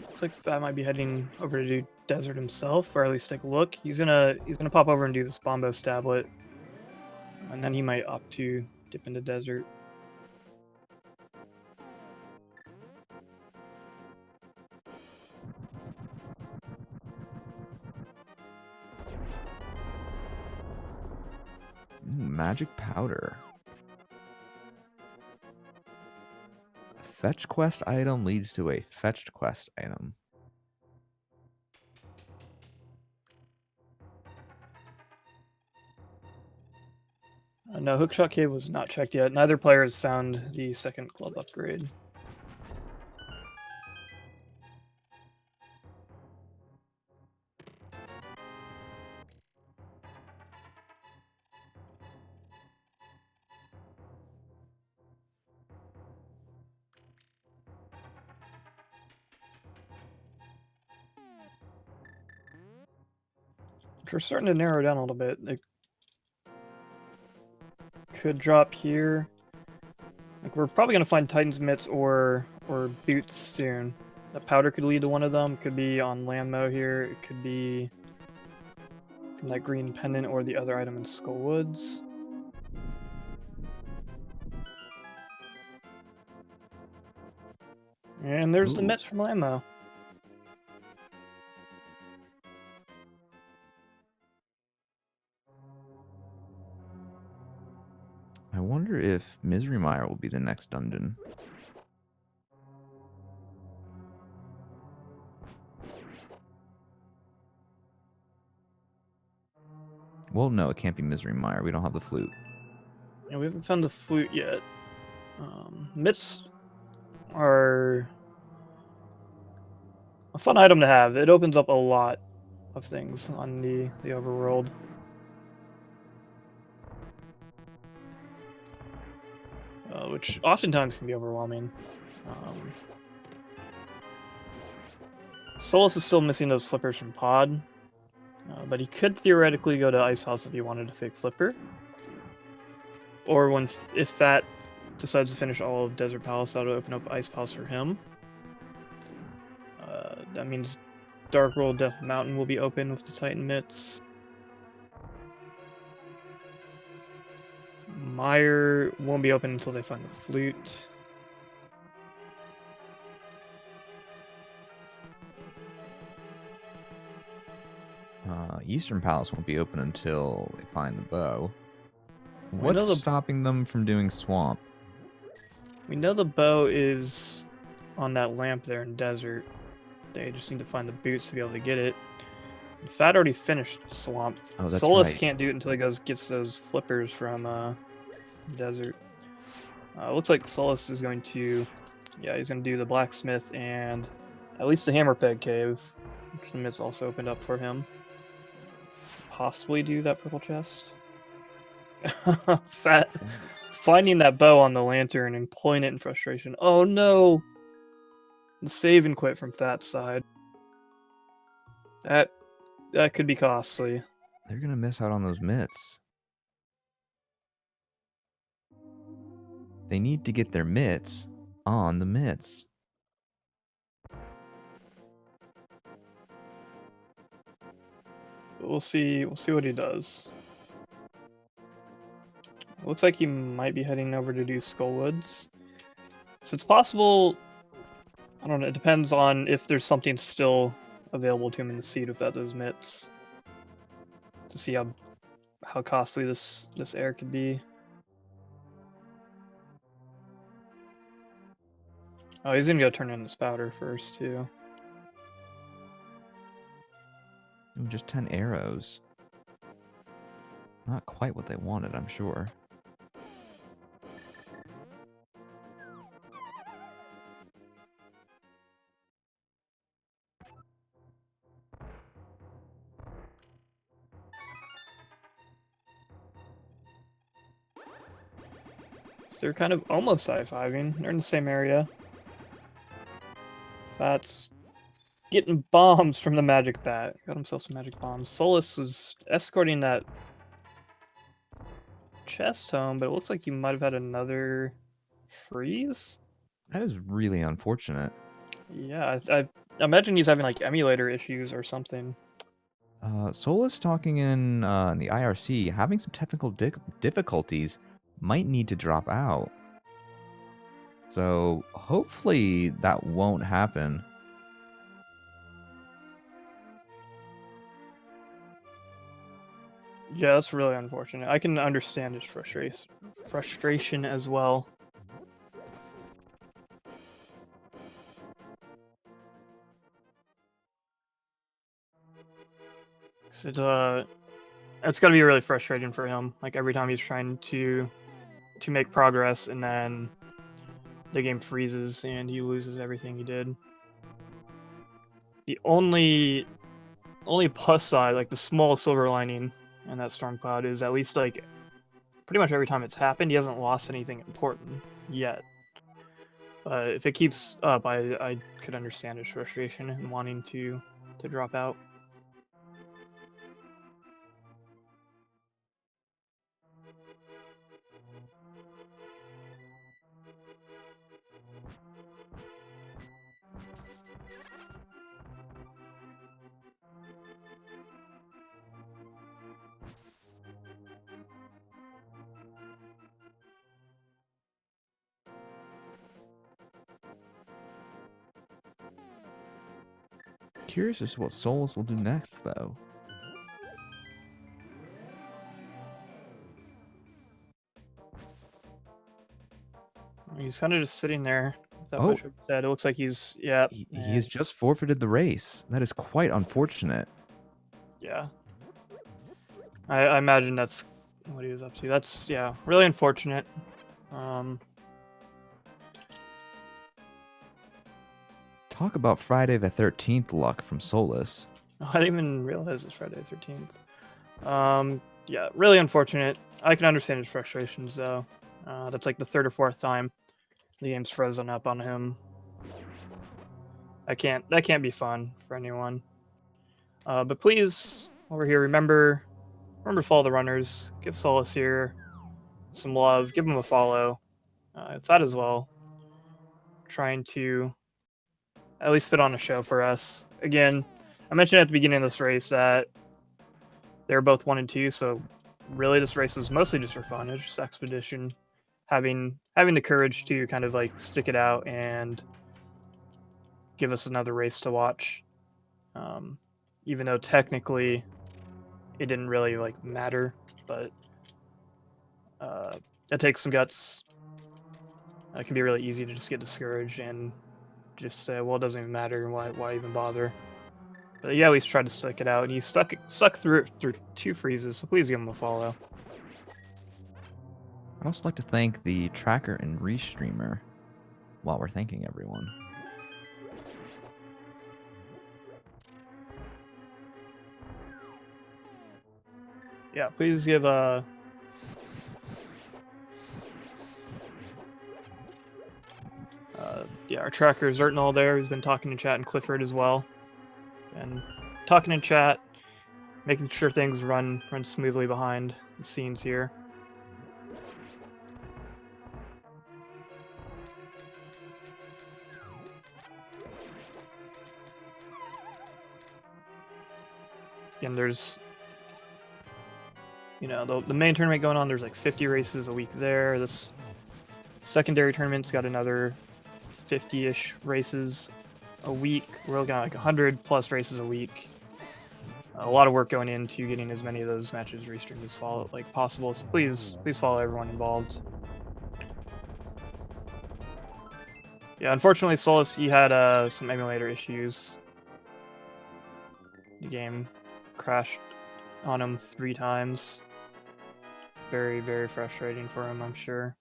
Looks like Phat might be heading over to do desert himself, or at least take a look. He's gonna pop over and do this Bombo Stablet, and then he might opt to dip into desert. Magic powder. A fetch quest item leads to a fetched quest item. No, Hookshot Cave was not checked yet. Neither player has found the second club upgrade. Which we're starting to narrow down a little bit. It could drop here. Like, we're probably gonna find Titan's Mitts or boots soon. The powder could lead to one of them. Could be on Landmo here. It could be from that green pendant or the other item in Skullwoods. And there's the mitts from Landmo. I wonder if Misery Mire will be the next dungeon. Well, no, it can't be Misery Mire. We don't have the flute. Yeah, we haven't found the flute yet. Mitts are a fun item to have. It opens up a lot of things on the overworld. Which oftentimes can be overwhelming. Solus is still missing those flippers from Pod, but he could theoretically go to Ice House if he wanted to fake flipper. Or if Phat decides to finish all of Desert Palace, that'll open up Ice Palace for him. That means Dark World Death Mountain will be open with the Titan Mitts. Mire won't be open until they find the flute. Eastern Palace won't be open until they find the bow. What's stopping them from doing Swamp? We know the bow is on that lamp there in Desert. They just need to find the boots to be able to get it. Phat already finished Swamp. Oh, that's Solus right. can't do it until he gets those flippers from Desert. Looks like Solus is going to, he's going to do the Blacksmith and at least the Hammer Peg Cave, which the Mitts also opened up for him. Possibly do that purple chest. Phat finding that bow on the lantern and pulling it in frustration. Oh no! The save and quit from Phat's side. That could be costly. They're gonna miss out on those mitts. They need to get their mitts on the mitts. We'll see what he does. Looks like he might be heading over to do Skullwoods. So it's possible, I don't know, it depends on if there's something still available to him in the seed without those mitts. To see how costly this air could be. Oh, he's gonna go turn in the spouter first too. Ooh, just 10 arrows. Not quite what they wanted, I'm sure. So they're kind of almost high-fiving. They're in the same area. Phat's getting bombs from the magic bat. Got himself some magic bombs. Solus was escorting that chest home, but it looks like he might have had another freeze. That is really unfortunate. Yeah, I imagine he's having like emulator issues or something. Solus talking in the IRC, having some technical difficulties, might need to drop out. So hopefully that won't happen. Yeah, that's really unfortunate. I can understand his frustration as well. It's got to be really frustrating for him. Like every time he's trying to make progress, and then the game freezes and he loses everything he did. The only plus side, like the small silver lining in that storm cloud, is at least like pretty much every time it's happened, he hasn't lost anything important yet. But if it keeps up, I could understand his frustration and wanting to drop out. Curious as to what Solus will do next, though. He's kind of just sitting there. That Bishop said. It looks like he's He has just forfeited the race. That is quite unfortunate. Yeah. I imagine that's what he was up to. That's really unfortunate. Talk about Friday the 13th luck from Solus. I didn't even realize it's Friday the 13th. Yeah, really unfortunate. I can understand his frustrations though. That's like the third or fourth time the game's frozen up on him. That can't be fun for anyone. But please, over here, remember to follow the runners. Give Solas here some love. Give him a follow. That as well. Trying to at least put on a show for us. Again, I mentioned at the beginning of this race that they were both 1 and 2, so really this race was mostly just for fun. It was just Expedition having the courage to kind of like stick it out and give us another race to watch. Even though technically it didn't really like matter, but it takes some guts. It can be really easy to just get discouraged and just say, well, it doesn't even matter. Why even bother? But yeah, we tried to stick it out, and he stuck through 2 freezes, so please give him a follow. I'd also like to thank the tracker and restreamer while we're thanking everyone. Yeah, please give yeah, our tracker Zertnall there, who's been talking to chat, and Clifford as well. And talking in chat, making sure things run smoothly behind the scenes here. Again, there's, you know, the main tournament going on, there's like 50 races a week there. This secondary tournament's got another 50-ish races a week. We're looking at like 100 plus races a week. A lot of work going into getting as many of those matches restreamed as possible. So please follow everyone involved. Yeah, unfortunately, Solas, he had some emulator issues. The game crashed on him 3 times. Very, very frustrating for him, I'm sure.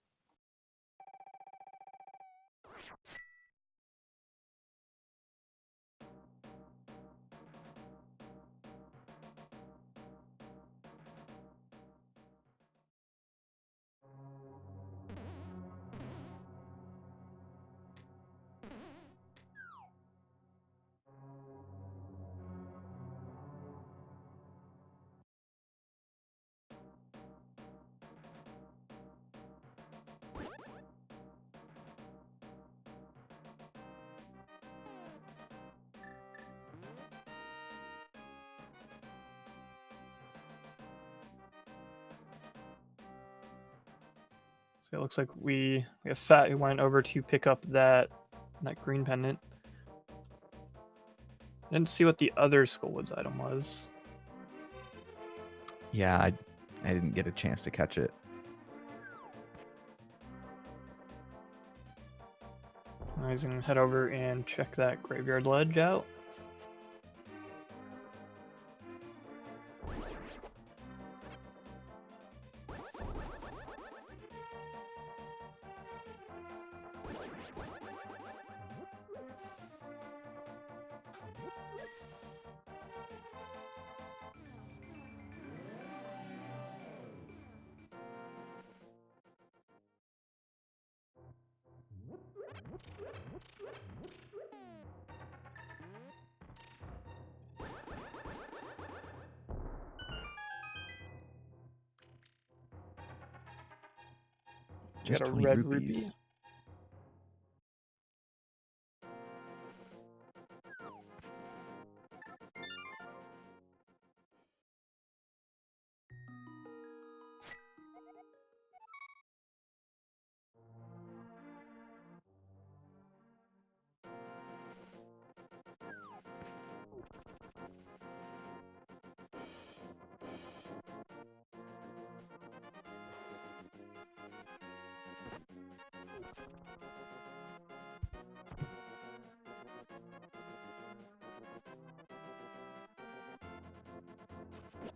So it looks like we have Fat who went over to pick up that green pendant. I didn't see what the other Skullwoods item was. Yeah, I didn't get a chance to catch it. I was gonna head over and check that graveyard ledge out. Just Got a 20 red rupees. rupee.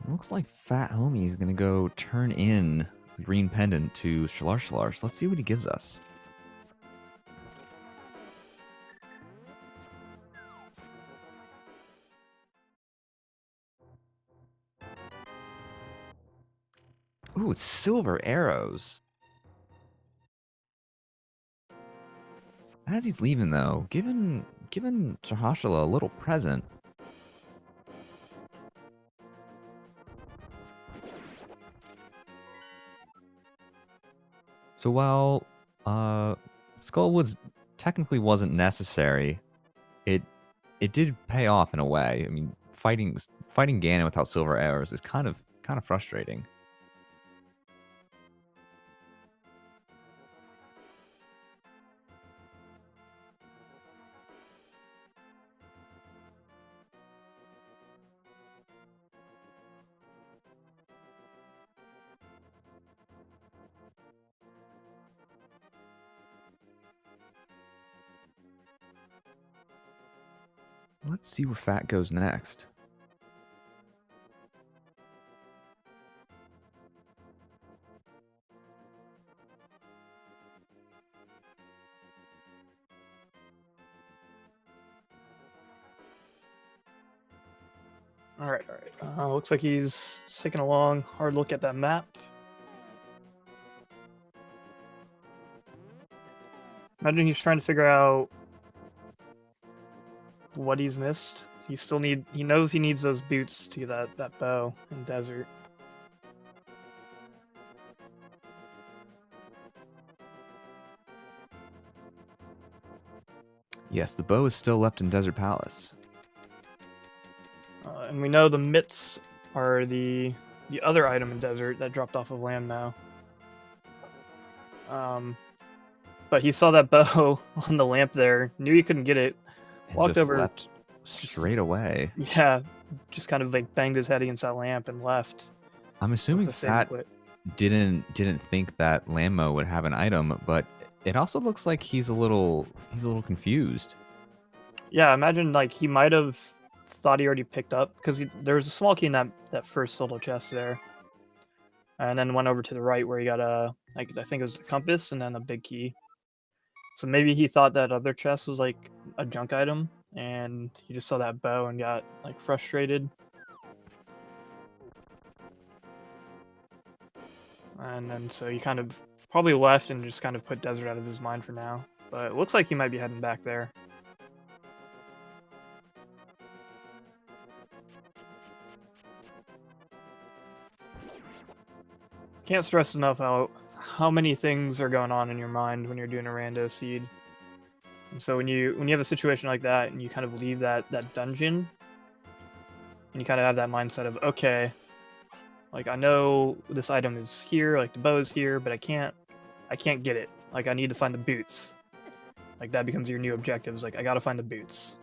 Looks like Fat Homie is going to go turn in the green pendant to SolasIsland. So let's see what he gives us. Ooh, it's silver arrows. As he's leaving, though, given given Sahashala a little present. So while Skullwoods technically wasn't necessary, it did pay off in a way. I mean, fighting Ganon without silver arrows is kind of frustrating. Let's see where Fat goes next. All right. Looks like he's taking a long, hard look at that map. Imagine he's trying to figure out what he's missed. He knows he needs those boots to get that bow in desert. Yes, the bow is still left in Desert Palace. And we know the mitts are the other item in desert that dropped off of Landmow. But he saw that bow on the lamp there, knew he couldn't get it, And walked just over, left straight away. Yeah, just kind of like banged his head against that lamp and left. I'm assuming Fat didn't think that Lammo would have an item, but it also looks like he's a little confused. Yeah, imagine like he might have thought he already picked up, because there was a small key in that first little chest there, and then went over to the right where he got I think it was the compass and then a big key. So maybe he thought that other chest was like a junk item, and he just saw that bow and got like frustrated. And then so he kind of probably left and just kind of put desert out of his mind for now. But it looks like he might be heading back there. Can't stress enough how many things are going on in your mind when you're doing a rando seed. And so when you have a situation like that and you kind of leave that dungeon, and you kind of have that mindset of, okay, like I know this item is here, like the bow is here, but I can't get it. Like I need to find the boots. Like that becomes your new objective. Is like I gotta find the boots.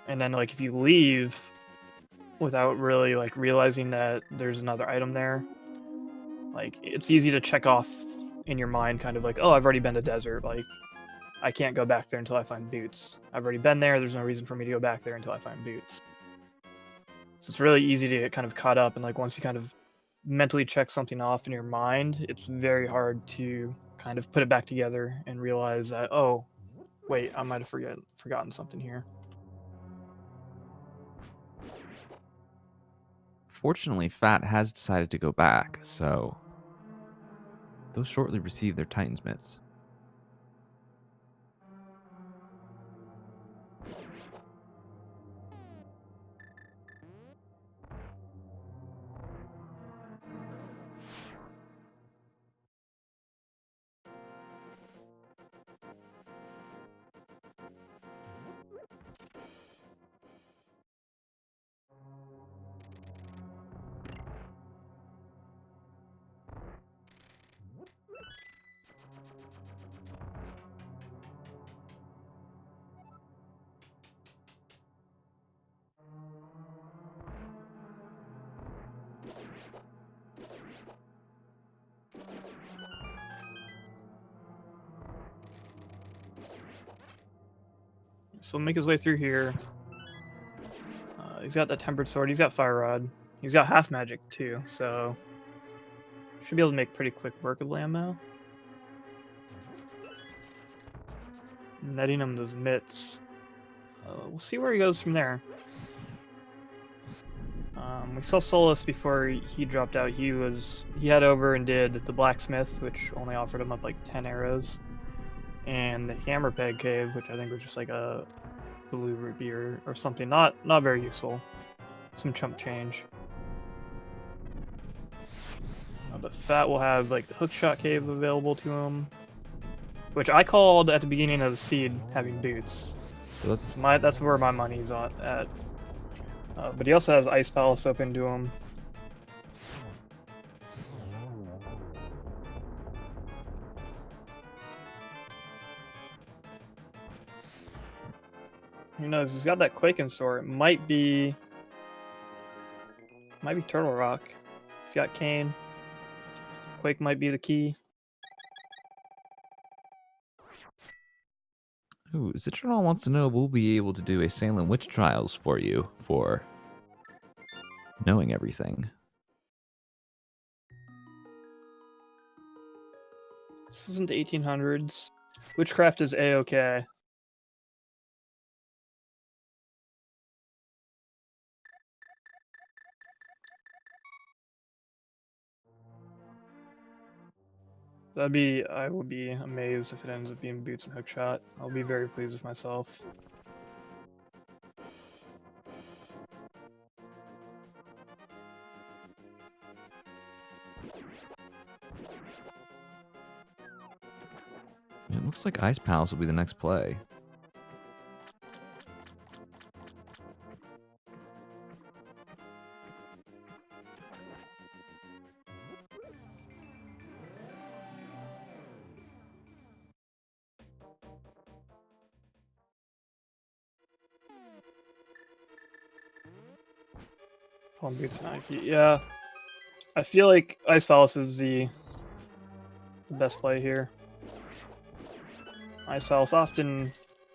And then like if you leave without really like realizing that there's another item there, like it's easy to check off in your mind, kind of like, oh, I've already been to desert. Like I can't go back there until I find boots. I've already been there. There's no reason for me to go back there until I find boots. So it's really easy to get kind of caught up, and like once you kind of mentally check something off in your mind, it's very hard to kind of put it back together and realize that, oh, wait, I might have forgotten something here. Fortunately, Fat has decided to go back, so they'll shortly receive their Titan's mitts. So make his way through here. He's got the tempered sword. He's got fire rod. He's got half magic too, so should be able to make pretty quick work of Lammo. Netting him those mitts. We'll see where he goes from there. We saw Solas before he dropped out. He had over and did the blacksmith, which only offered him up like 10 arrows. and the Hammer Peg Cave, which I think was just like a blue root beer or something. Not very useful. Some chump change. But Phat will have like the Hookshot Cave available to him, which I called at the beginning of the seed having boots. So that's where my money's at. But he also has Ice Palace open to him. Who knows? He's got that Quaking Sword. It might be Turtle Rock. He's got Cane. Quake might be the key. Ooh, Citronal wants to know if we'll be able to do a Salem Witch Trials for you for knowing everything. This isn't the 1800s. Witchcraft is A-okay. I would be amazed if it ends up being Boots and Hookshot. I'll be very pleased with myself. It looks like Ice Palace will be the next play. On Boots and IP. Yeah. I feel like Ice Palace is the best play here. Ice Palace often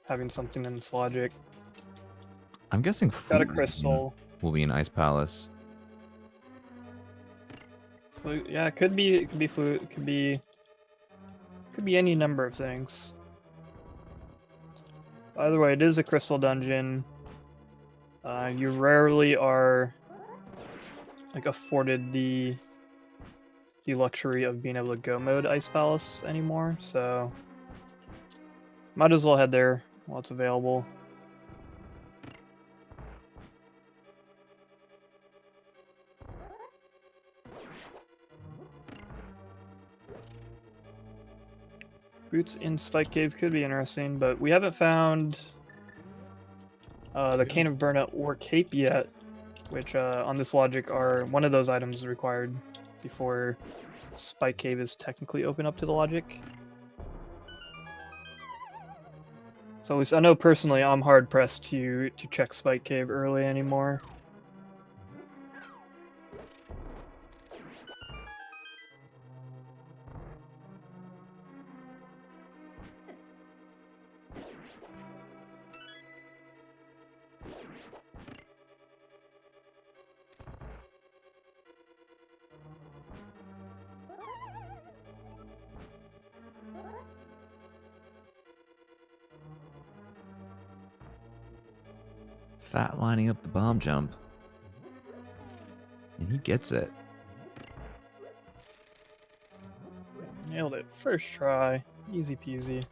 having something in its logic. I'm guessing Got a crystal. Will be in Ice Palace. Flute. Yeah, it could be flute. It could be any number of things. Either way, it is a crystal dungeon. You rarely are like afforded the luxury of being able to go mode Ice Palace anymore, so might as well head there while it's available. Boots in Spike Cave could be interesting, but we haven't found the Cane of Burnout or Cape yet, which on this logic are one of those items required before Spike Cave is technically open up to the logic. So at least I know personally I'm hard pressed to check Spike Cave early anymore. Phat lining up the bomb jump. And he gets it. Nailed it. First try. Easy peasy.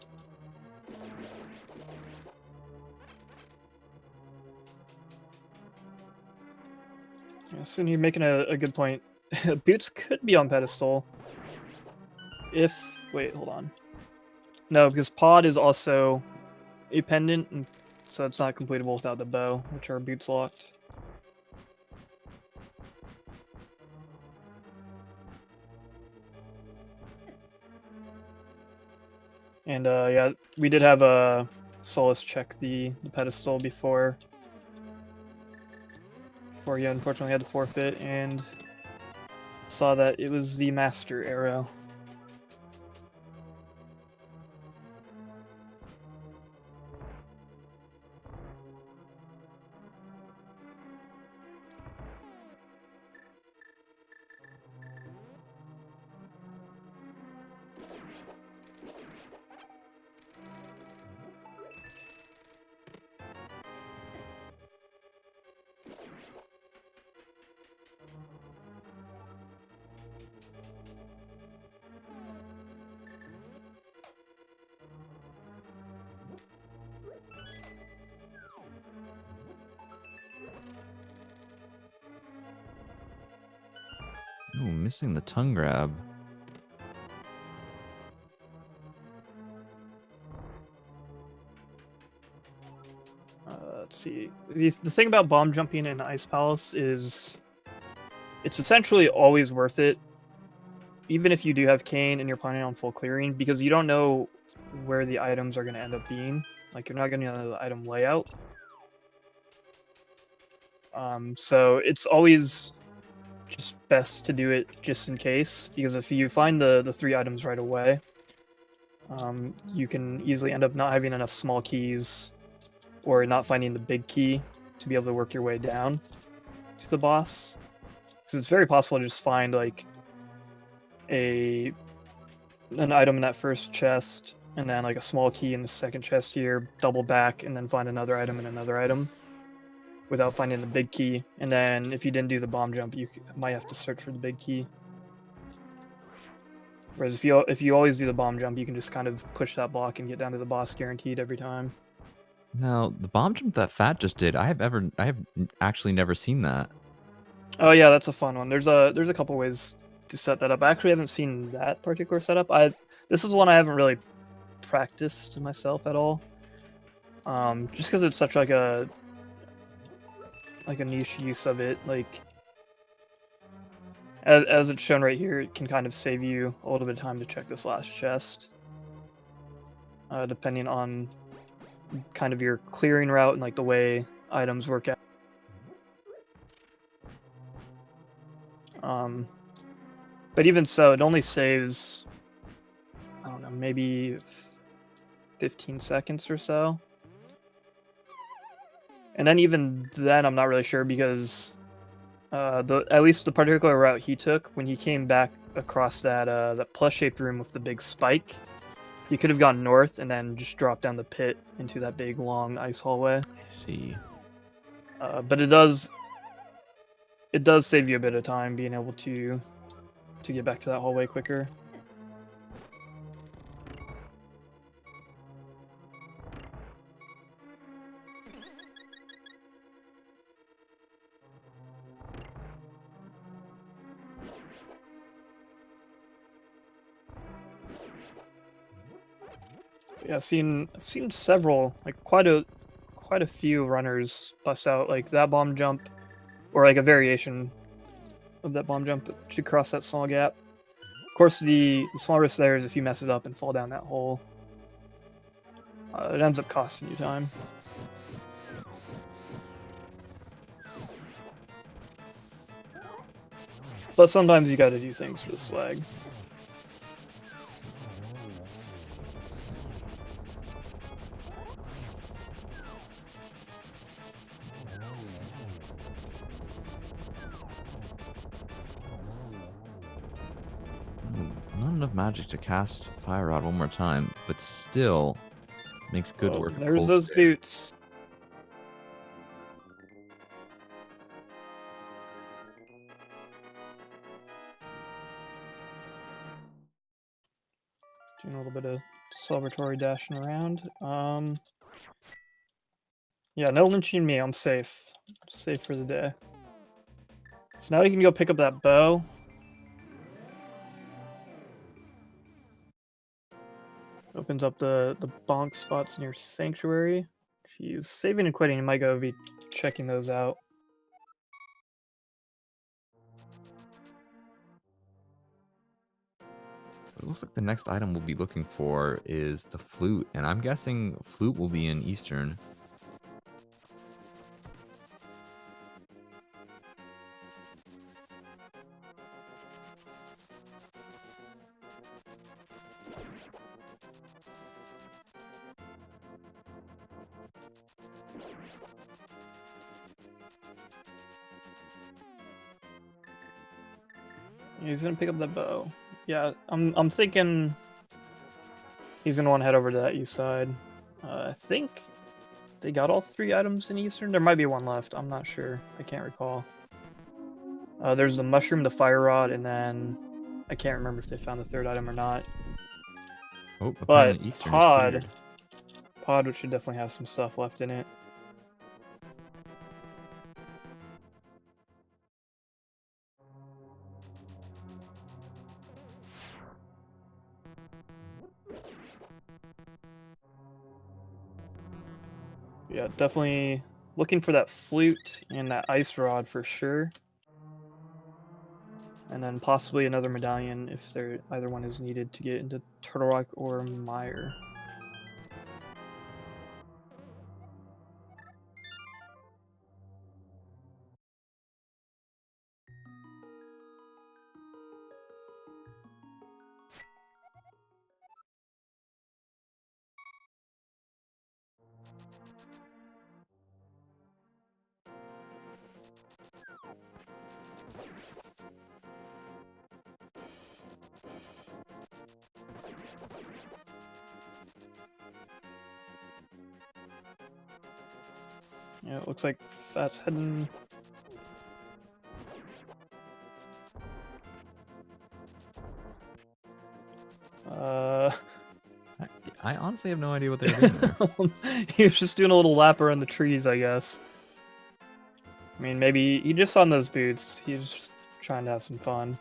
Yeah, soon you're making a good point. Boots could be on pedestal. Wait, hold on. No, because Pod is also a pendant, and so it's not completable without the bow, which are Boots locked. And yeah, we did have Solus check the pedestal before he unfortunately had to forfeit, and saw that it was the Master Arrow. Ooh, missing the tongue grab. Let's see. The thing about bomb jumping in Ice Palace is it's essentially always worth it, even if you do have Cane and you're planning on full clearing, because you don't know where the items are going to end up being. Like, you're not going to know the item layout. So it's always just best to do it just in case, because if you find the 3 items right away, you can easily end up not having enough small keys or not finding the big key to be able to work your way down to the boss. So it's very possible to just find like an item in that first chest and then like a small key in the second chest here, double back, and then find another item and another item without finding the big key. And then if you didn't do the bomb jump, you might have to search for the big key. Whereas if you always do the bomb jump, you can just kind of push that block and get down to the boss guaranteed every time. Now, the bomb jump that Phat just did, I have actually never seen that. Oh yeah, that's a fun one. There's a couple ways to set that up. I actually haven't seen that particular setup. This is one I haven't really practiced myself at all. Just because it's such like a niche use of it. Like as it's shown right here, it can kind of save you a little bit of time to check this last chest, depending on kind of your clearing route and like the way items work out. But even so, it only saves, I don't know, maybe 15 seconds or so. And then even then, I'm not really sure because at least the particular route he took, when he came back across that plus-shaped room with the big spike, he could have gone north and then just dropped down the pit into that big, long ice hallway. I see. But it does save you a bit of time being able to get back to that hallway quicker. Yeah, I've seen several, like quite a few runners bust out like that bomb jump, or like a variation of that bomb jump to cross that small gap. Of course, the small risk there is if you mess it up and fall down that hole, it ends up costing you time. But sometimes you gotta do things for the swag. Not enough magic to cast Fire Rod one more time, but still makes good work. There's those boots. Doing a little bit of celebratory dashing around. Yeah, no lynching me. I'm safe. Safe for the day. So now you can go pick up that bow. Opens up the bonk spots near Sanctuary. Jeez, saving and quitting. You might go be checking those out. It looks like the next item we'll be looking for is the flute, and I'm guessing flute will be in Eastern. He's gonna pick up the bow. Yeah, I'm thinking he's gonna want to head over to that east side. I think they got all 3 items in Eastern. There might be one left. I'm not sure. I can't recall. There's the mushroom, the fire rod, and then I can't remember if they found the 3rd item or not. Oh, but Eastern pod, which should definitely have some stuff left in it. Yeah, definitely looking for that flute and that ice rod for sure. And then possibly another medallion if either one is needed to get into Turtle Rock or Mire. Yeah, it looks like Fat's heading. I honestly have no idea what they're doing there. He was just doing a little lap around the trees, I guess. I mean, maybe he just on those boots. He's just trying to have some fun.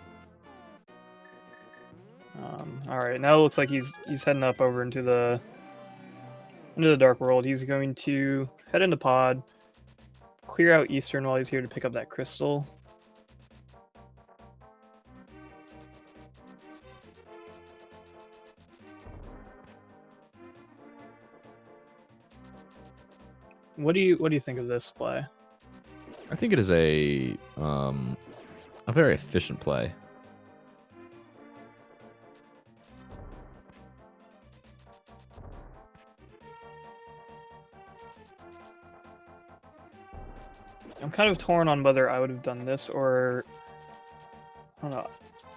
All right, now it looks like he's heading up over into the dark world. He's going to head into Pod, clear out Eastern while he's here to pick up that crystal. What do you think of this play? I think it is a very efficient play. I'm kind of torn on whether I would have done this or I don't know.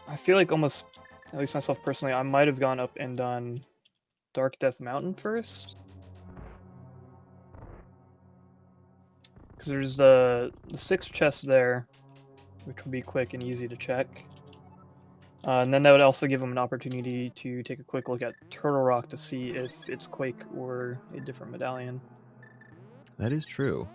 I feel like almost, at least myself personally, I might have gone up and done Dark Death Mountain first. Because there's the 6 chests there, which would be quick and easy to check. And then that would also give them an opportunity to take a quick look at Turtle Rock to see if it's Quake or a different medallion. That is true.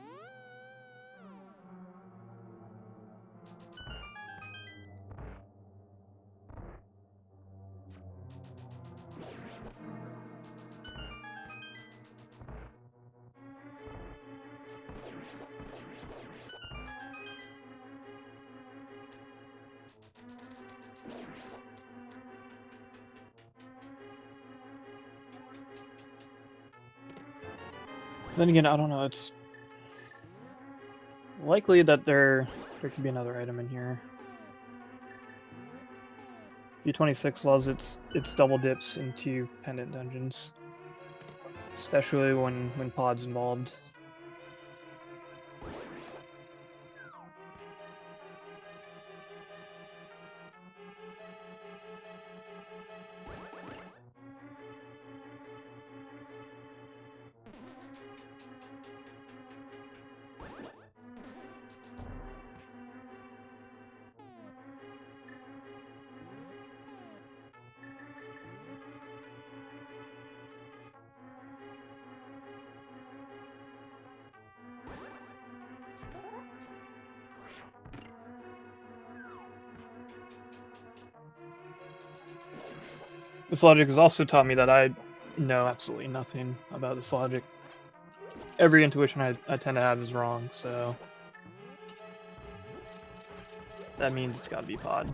Then again, I don't know. It's likely that there could be another item in here. V26 loves its double dips into pendant dungeons, especially when Pod's involved. This logic has also taught me that I know absolutely nothing about this logic. Every intuition I tend to have is wrong, so that means it's gotta be Pod.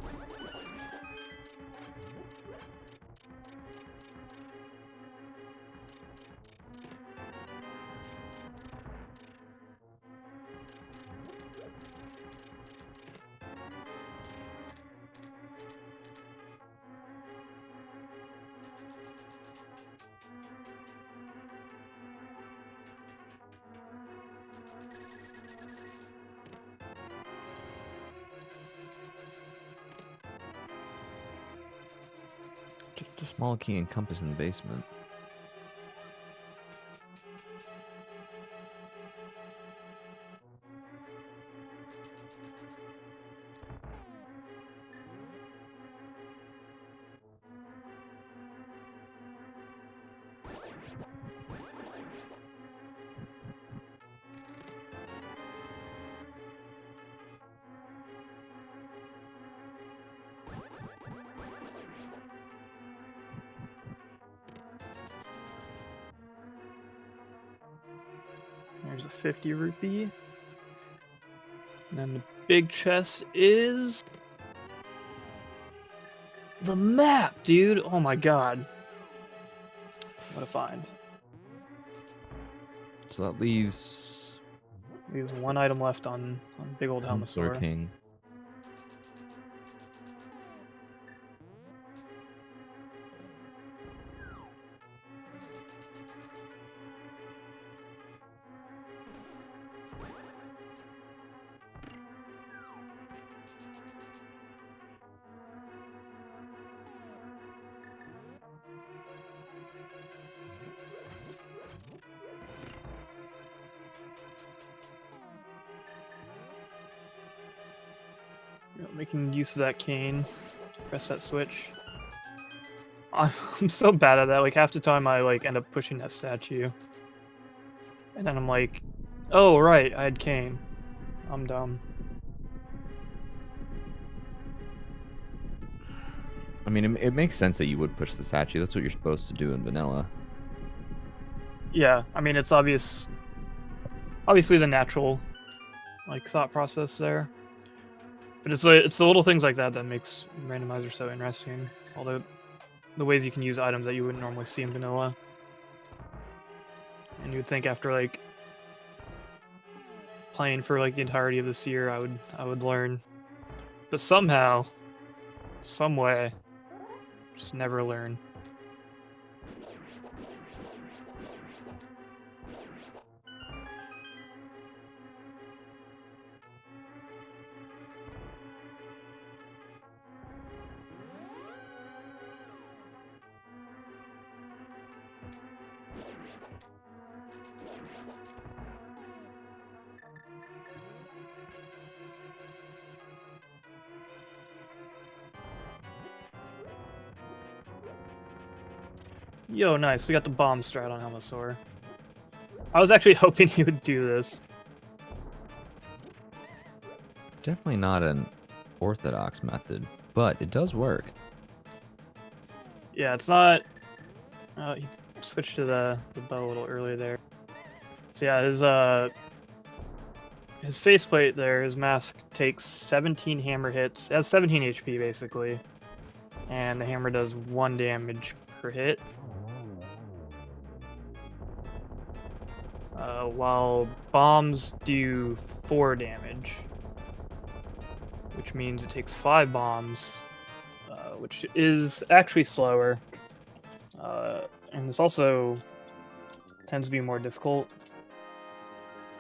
Just a small key and compass in the basement. There's a 50 rupee. And then the big chest is the map, dude. Oh my god. What a find. So that leaves one item left on big old Helmasaur. King. Making use of that cane. Press that switch. I'm so bad at that. Like half the time I like end up pushing that statue. And then I'm like, oh right, I had cane. I'm dumb. I mean, it makes sense that you would push the statue. That's what you're supposed to do in vanilla. Yeah, I mean it's obviously the natural like thought process there. But it's the little things like that that makes Randomizer so interesting. It's all the ways you can use items that you wouldn't normally see in vanilla. And you would think after like playing for like the entirety of this year I would learn. But somehow, some way, just never learn. Yo, nice. We got the bomb strat on Helmasaur. I was actually hoping he would do this. Definitely not an orthodox method, but it does work. Yeah, it's not... he switched to the bow a little earlier there. So yeah, his faceplate there, his mask, takes 17 hammer hits. It has 17 HP, basically. And the hammer does 1 damage per hit. While bombs do 4 damage. Which means it takes 5 bombs. Which is actually slower. And this also tends to be more difficult.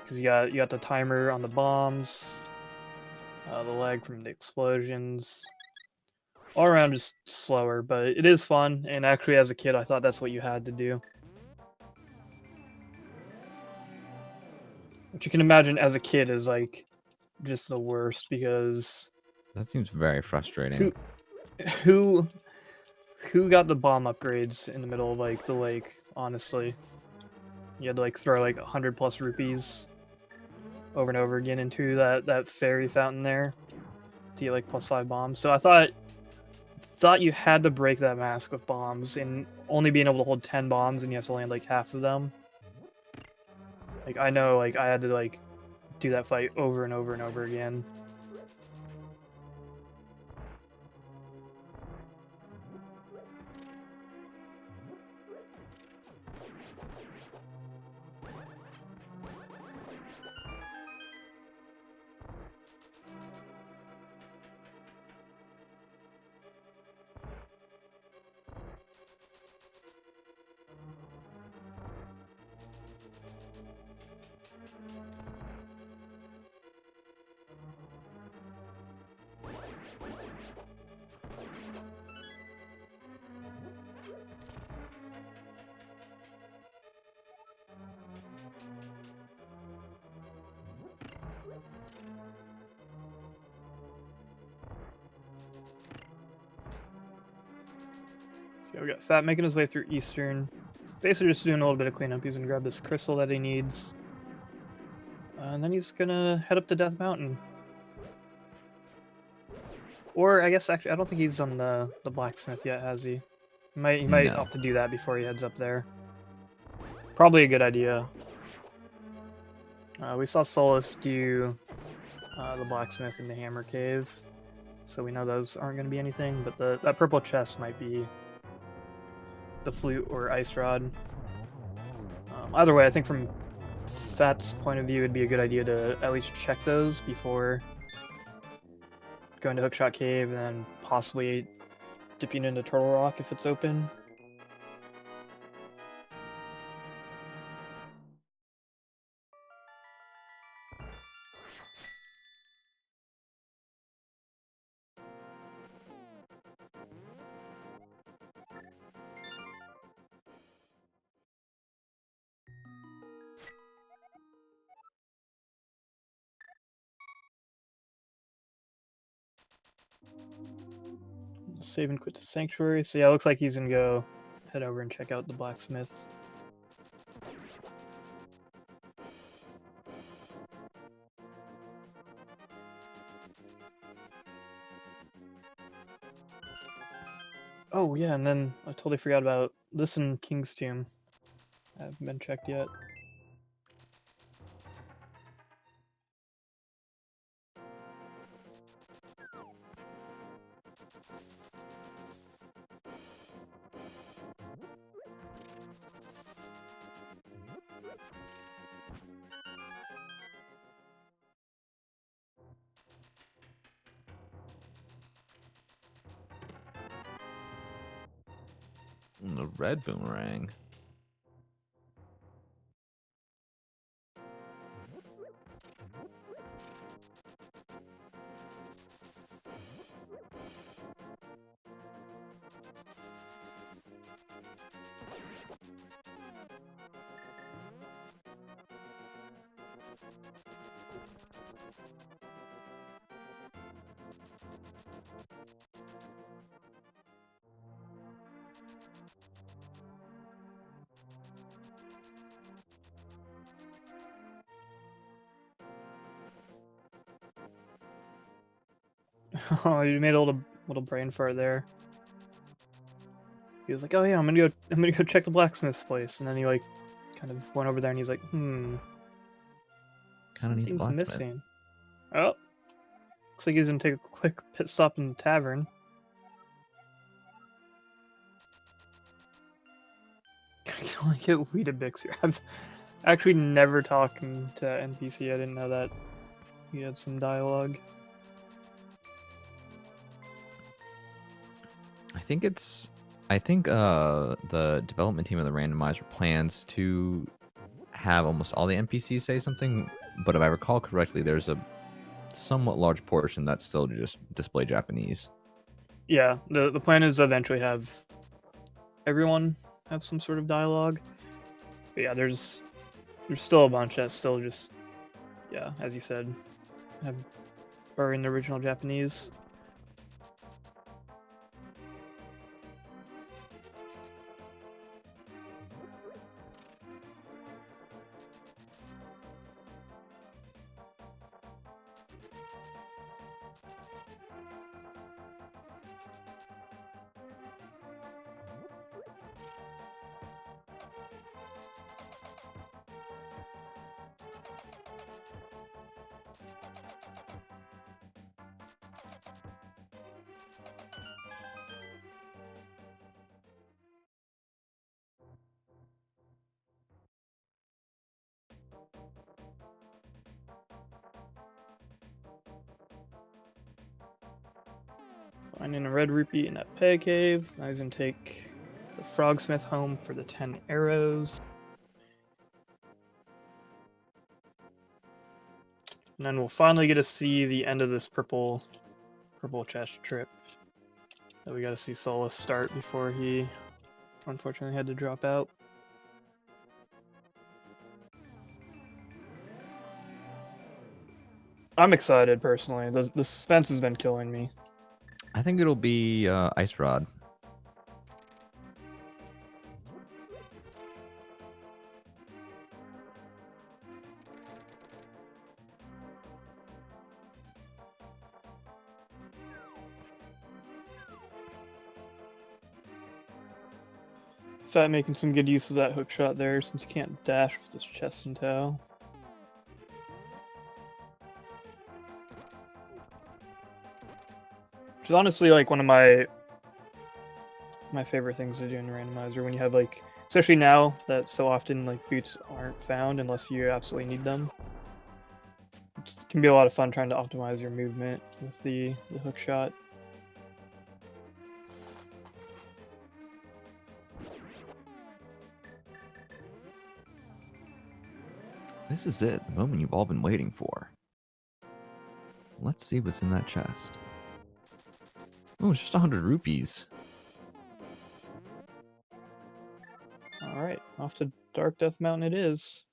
Because you got the timer on the bombs. The lag from the explosions. All around just slower, but it is fun. And actually as a kid I thought that's what you had to do. Which you can imagine as a kid is like just the worst because That seems very frustrating. who got the bomb upgrades in the middle of like the lake, honestly? You had to like throw like 100+ rupees over and over again into that fairy fountain there to get like +5 bombs. So I thought you had to break that mask with bombs and only being able to hold 10 bombs and you have to land like half of them. Like, I know, like, I had to, like, do that fight over and over and over again. So we got Fat making his way through Eastern. Basically just doing a little bit of cleanup. He's gonna grab this crystal that he needs. And then he's gonna head up to Death Mountain. Or I guess actually I don't think he's on the blacksmith yet, has he? He might opt to do that before he heads up there. Probably a good idea. We saw Solus do the blacksmith in the hammer cave, so we know those aren't going to be anything, but that purple chest might be the flute or ice rod. Either way, I think from Phat's point of view, it'd be a good idea to at least check those before going to Hookshot Cave and then possibly dipping into Turtle Rock if it's open. Save and quit the sanctuary. So yeah, it looks like he's gonna go head over and check out the blacksmith. Oh yeah, and then I totally forgot about this in King's Tomb. I haven't been checked yet. The red boomerang. Oh, you made a little brain fart there. He was like, "Oh yeah, I'm gonna go check the blacksmith's place," and then he like kind of went over there and he's like, Kind of need the something's blacksmith. missing." Oh, looks like he's gonna take a quick pit stop in the tavern. I can only get Weetabix here. I've actually never talking to NPC. I didn't know that he had some dialogue. I think the development team of the Randomizer plans to have almost all the NPCs say something, but if I recall correctly, there's a somewhat large portion that's still just display Japanese. Yeah, the plan is to eventually have everyone have some sort of dialogue. But yeah, there's still a bunch that still just, yeah, as you said, are in the original Japanese. Finding a red rupee in that peg cave. Now he's gonna take the Frogsmith home for the 10 arrows. And then we'll finally get to see the end of this purple chest trip that we got to see Solus start before he unfortunately had to drop out. I'm excited personally. The suspense has been killing me. I think it'll be Ice Rod. Phat making some good use of that hook shot there since you can't dash with this chest and tow. Which is honestly like one of my favorite things to do in Randomizer when you have like, especially now that so often like boots aren't found unless you absolutely need them. It can be a lot of fun trying to optimize your movement with the hook shot. This is it, the moment you've all been waiting for. Let's see what's in that chest. Oh, it's just 100 rupees. Alright, off to Dark Death Mountain it is.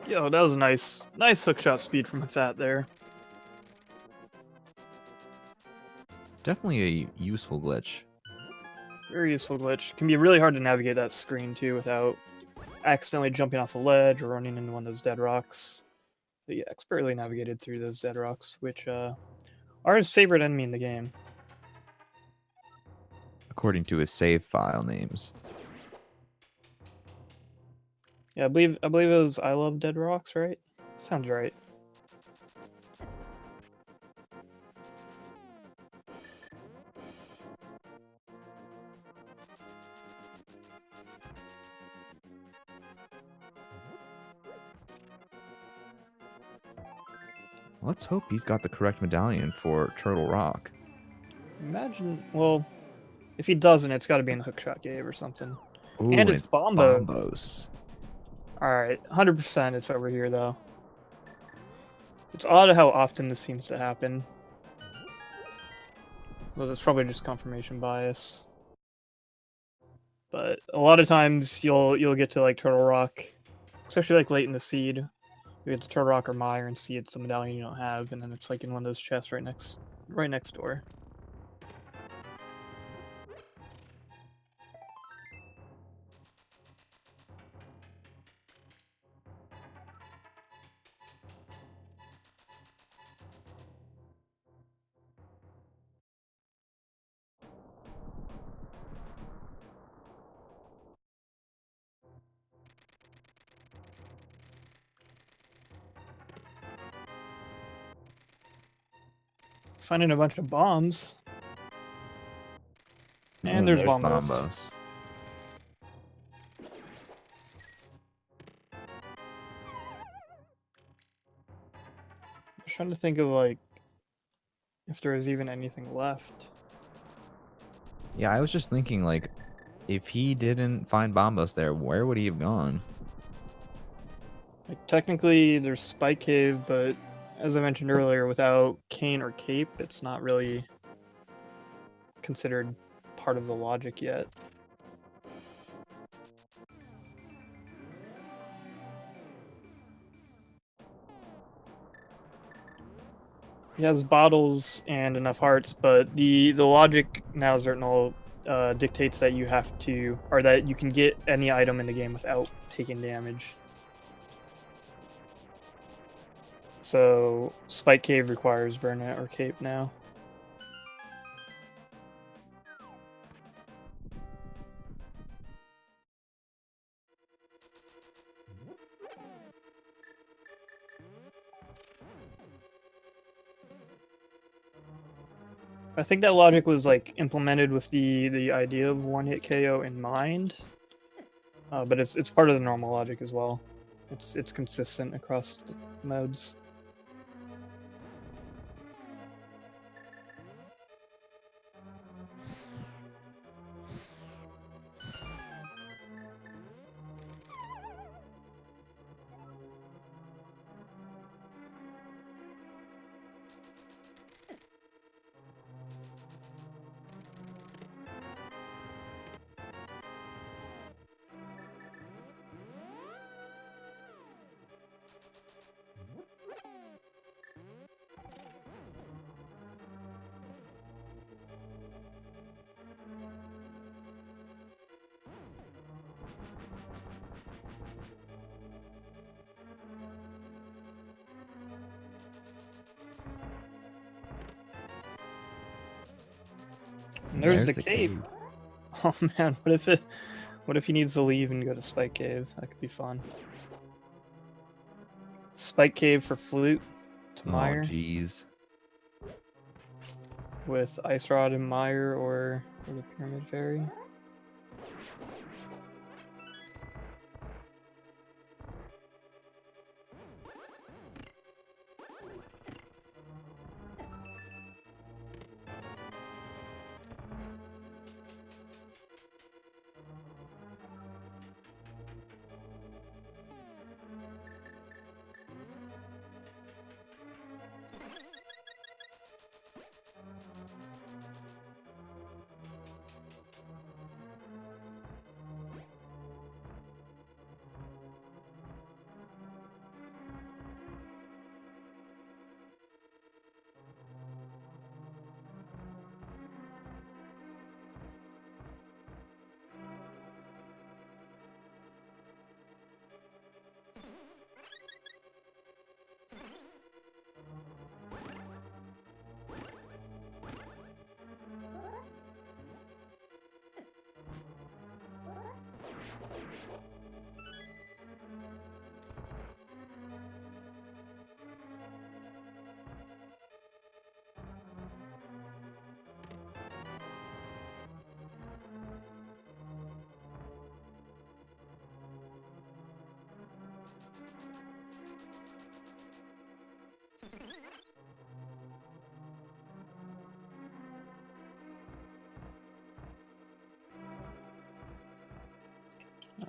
Yo, that was a nice hookshot speed from Phat there. Definitely a useful glitch. Very useful glitch. Can be really hard to navigate that screen too without accidentally jumping off a ledge or running into one of those dead rocks. But yeah, expertly navigated through those dead rocks, which are his favorite enemy in the game. According to his save file names. Yeah, I believe it was I Love Dead Rocks, right? Sounds right. Let's hope he's got the correct medallion for Turtle Rock. Imagine, well, if he doesn't, it's got to be in the hookshot cave or something. Ooh, And it's Bombo. Bombos. Alright, 100% it's over here, though. It's odd how often this seems to happen. Well, that's probably just confirmation bias. But a lot of times you'll get to like Turtle Rock, especially like late in the seed. You get to Turtle Rock or Mire and see it's a medallion you don't have, and then it's like in one of those chests right next door. Finding a bunch of bombs. And there's bombos. Bombos. I'm trying to think of like if there was even anything left. Yeah, I was just thinking, like, if he didn't find Bombos there, where would he have gone? Like technically there's Spike Cave, but as I mentioned earlier, without Cane or Cape, it's not really considered part of the logic yet. He has bottles and enough hearts, but the logic now Zertnal dictates that you have to, or that you can get any item in the game without taking damage. So Spike Cave requires Burnout or Cape now. I think that logic was like implemented with the idea of one-hit KO in mind, but it's part of the normal logic as well. It's consistent across modes. And there's the cape. Oh man, what if he needs to leave and go to Spike Cave? That could be fun. Spike Cave for Flute to Mire. Oh jeez. With Ice Rod and Mire or the Pyramid Fairy.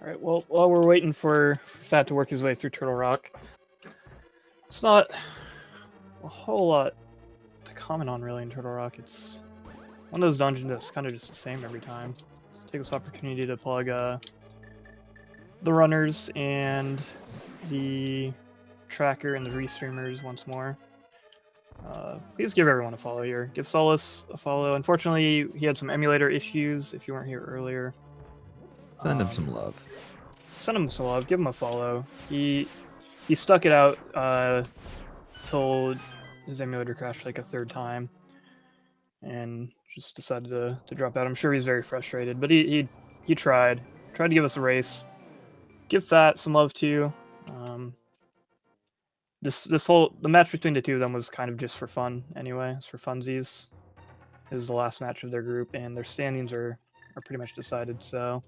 All right. Well, while we're waiting for Phat to work his way through Turtle Rock, it's not a whole lot to comment on really in Turtle Rock. It's one of those dungeons that's kind of just the same every time. So take this opportunity to plug the runners and the tracker and the restreamers once more. Please give everyone a follow here. Give Solas a follow. Unfortunately, he had some emulator issues if you weren't here earlier. Send him some love. Send him some love. Give him a follow. He stuck it out till his emulator crashed like a third time, and just decided to drop out. I'm sure he's very frustrated, but he tried to give us a race. Give Phat some love too. The match between the two of them was kind of just for fun anyway. It's for funsies. This is the last match of their group, and their standings are pretty much decided. So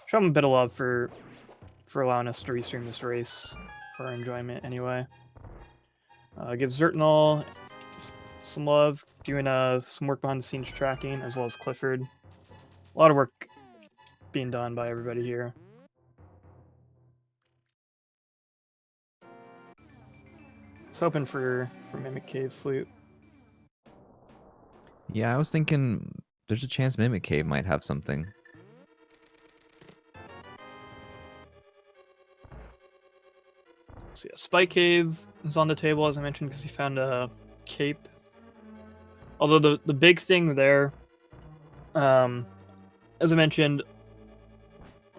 show them a bit of love for allowing us to restream this race for our enjoyment anyway. Give Zertnal some love, doing some work behind the scenes tracking, as well as Clifford. A lot of work being done by everybody here. I was hoping for Mimic Cave Flute. Yeah, I was thinking there's a chance Mimic Cave might have something. So yeah, Spike Cave is on the table, as I mentioned, because he found a cape. Although the big thing there, as I mentioned,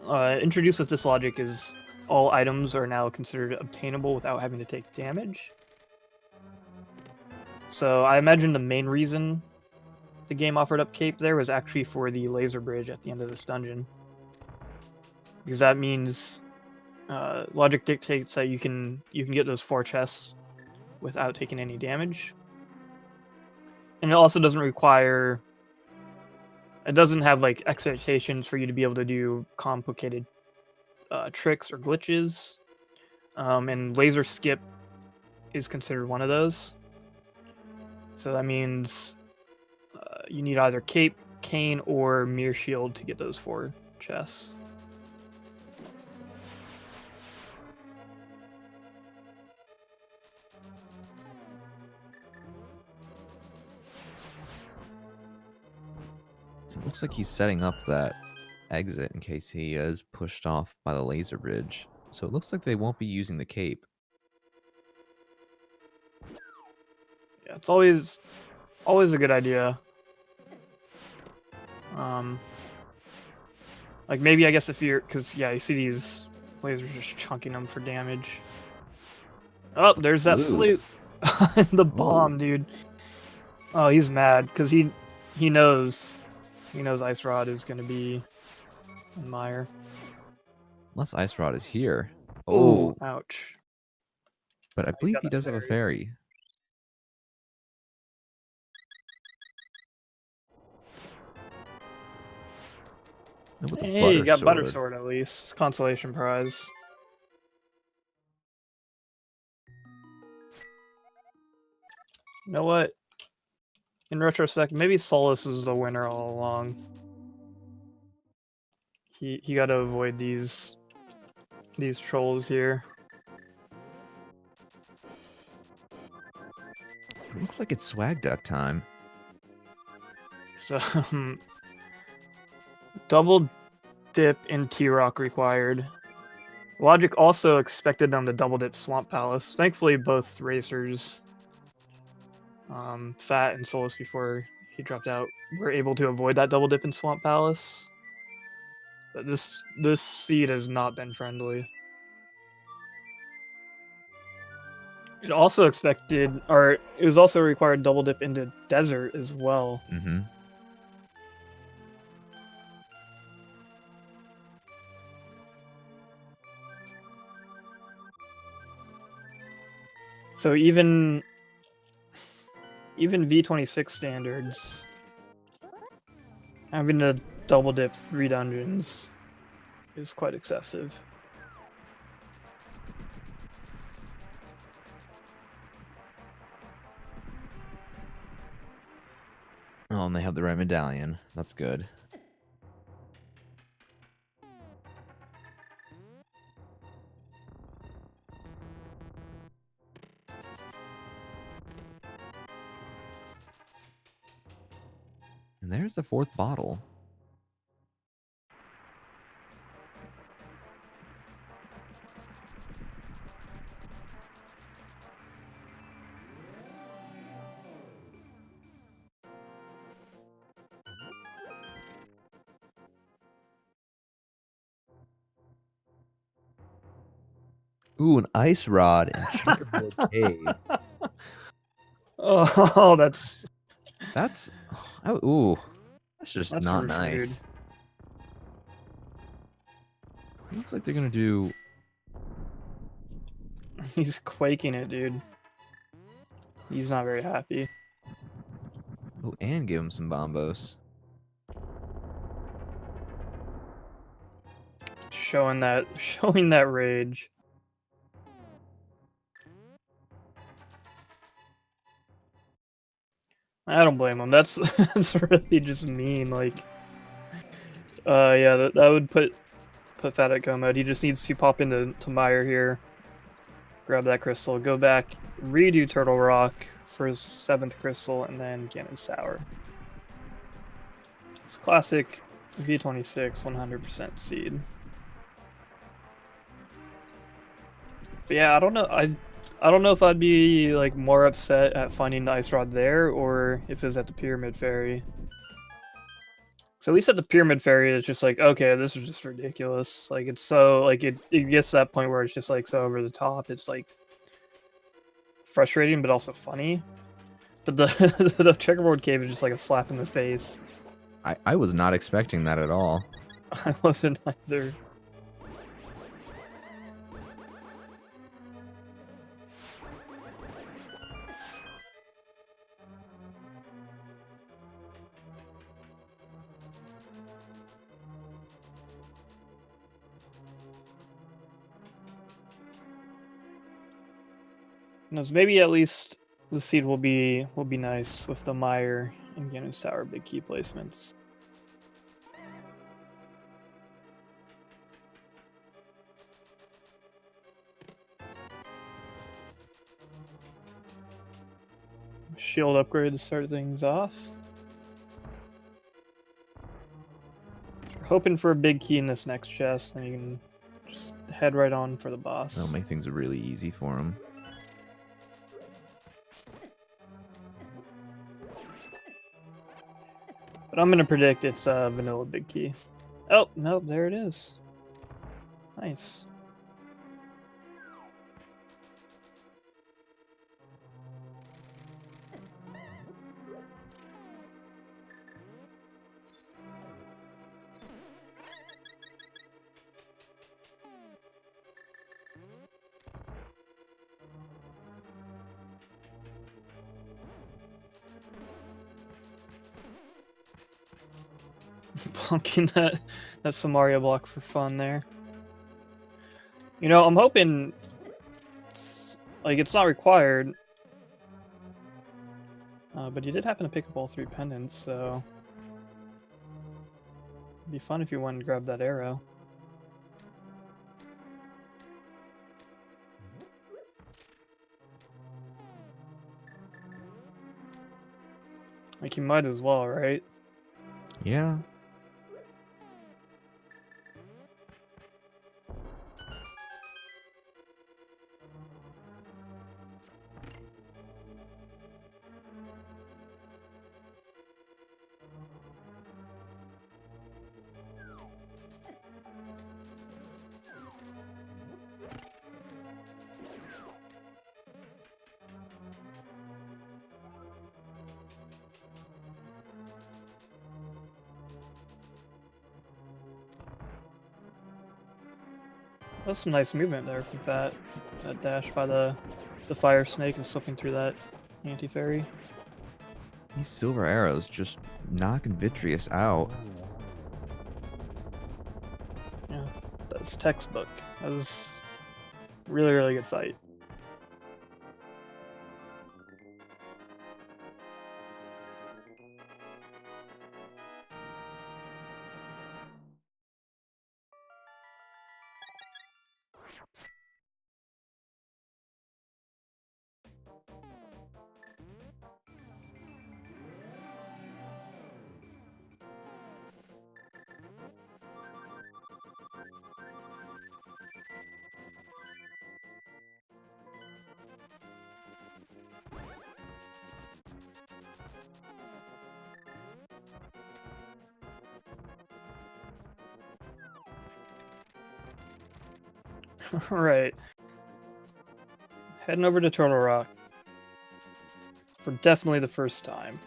introduced with this logic is all items are now considered obtainable without having to take damage. So I imagine the main reason the game offered up cape there was actually for the laser bridge at the end of this dungeon. Because that means logic dictates that you can get those 4 chests without taking any damage. And it also doesn't require... It doesn't have like expectations for you to be able to do complicated tricks or glitches. And laser skip is considered one of those. So that means you need either cape, cane, or mirror shield to get those 4 chests. Looks like he's setting up that exit in case he is pushed off by the laser bridge. So it looks like they won't be using the cape. Yeah, it's always a good idea. Like maybe I guess if you're, because yeah, you see these lasers just chunking them for damage. Oh, there's that flute. The bomb, dude. Oh, he's mad because he knows He knows Ice Rod is going to be in Mire. Unless Ice Rod is here. Oh, Oh, ouch. but I He believe got he a does have a fairy. With the Hey, you got Butter Sword. Sword at least. It's consolation prize. You know what? In retrospect, maybe Solus was the winner all along. He got to avoid these trolls here. Looks like it's Swag Duck time. So, double dip in T-Rock required. Logic also expected them to double dip Swamp Palace. Thankfully, both racers, Phat and Solus before he dropped out, were able to avoid that double dip in Swamp Palace. But this seed has not been friendly. It also expected, or it was also required double dip into Desert as well. Mm-hmm. So even V26 standards, having to double dip 3 dungeons is quite excessive. Oh, and they have the right medallion. That's good. And there's the 4th bottle. Ooh, an ice rod and checkerboard cave. Oh, that's Ooh, that's just That's not rude. nice. Looks like they're gonna do. He's quaking it, dude. He's not very happy. Oh, and give him some bombos. Showing that rage. I don't blame him. That's that's really just mean. Like, yeah, that would put Phat at go mode. He just needs to pop into Mire here, grab that crystal, go back, redo Turtle Rock for his 7th crystal, and then Ganon's Tower. It's classic V26 100% seed. But yeah, I don't know. I don't know if I'd be like more upset at finding the Ice Rod there or if it was at the Pyramid Fairy. So at least at the Pyramid Fairy, it's just like, okay, this is just ridiculous. Like it's so like it gets to that point where it's just like so over the top. It's like frustrating but also funny. But the the checkerboard cave is just like a slap in the face. I was not expecting that at all. I wasn't either. Knows, maybe at least the seed will be nice with the Mire and Ganon's Tower big key placements. Shield upgrade to start things off. We're hoping for a big key in this next chest, and you can just head right on for the boss. That'll make things really easy for him. But I'm gonna predict it's vanilla big key. Oh, nope, there it is. Nice. Plunking that Samaria block for fun there. You know, I'm hoping it's not required. But you did happen to pick up all 3 pendants, so it'd be fun if you wanted to grab that arrow. Like, you might as well, right? Yeah. That's some nice movement there from Phat. That dash by the fire snake and slipping through that anti-fairy. These silver arrows just knocking Vitreous out. Yeah, that was textbook. That was really, really good fight. Right. Heading over to Turtle Rock. For definitely the first time.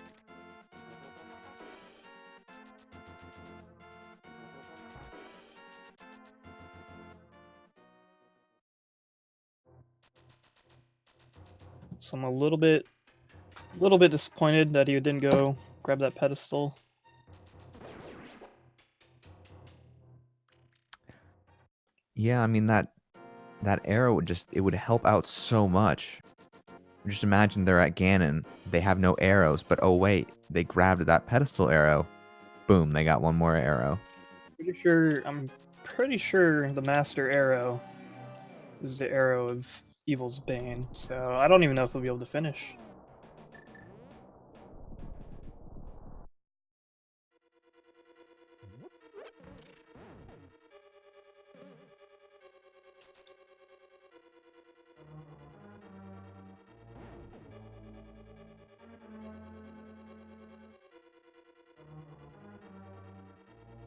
So I'm a little bit disappointed that he didn't go grab that pedestal. Yeah, I mean that arrow would help out so much. Just imagine they're at Ganon, they have no arrows, but oh wait, they grabbed that pedestal arrow. Boom, they got one more arrow. I'm pretty sure the Master Arrow is the arrow of Evil's Bane, so I don't even know if he'll be able to finish.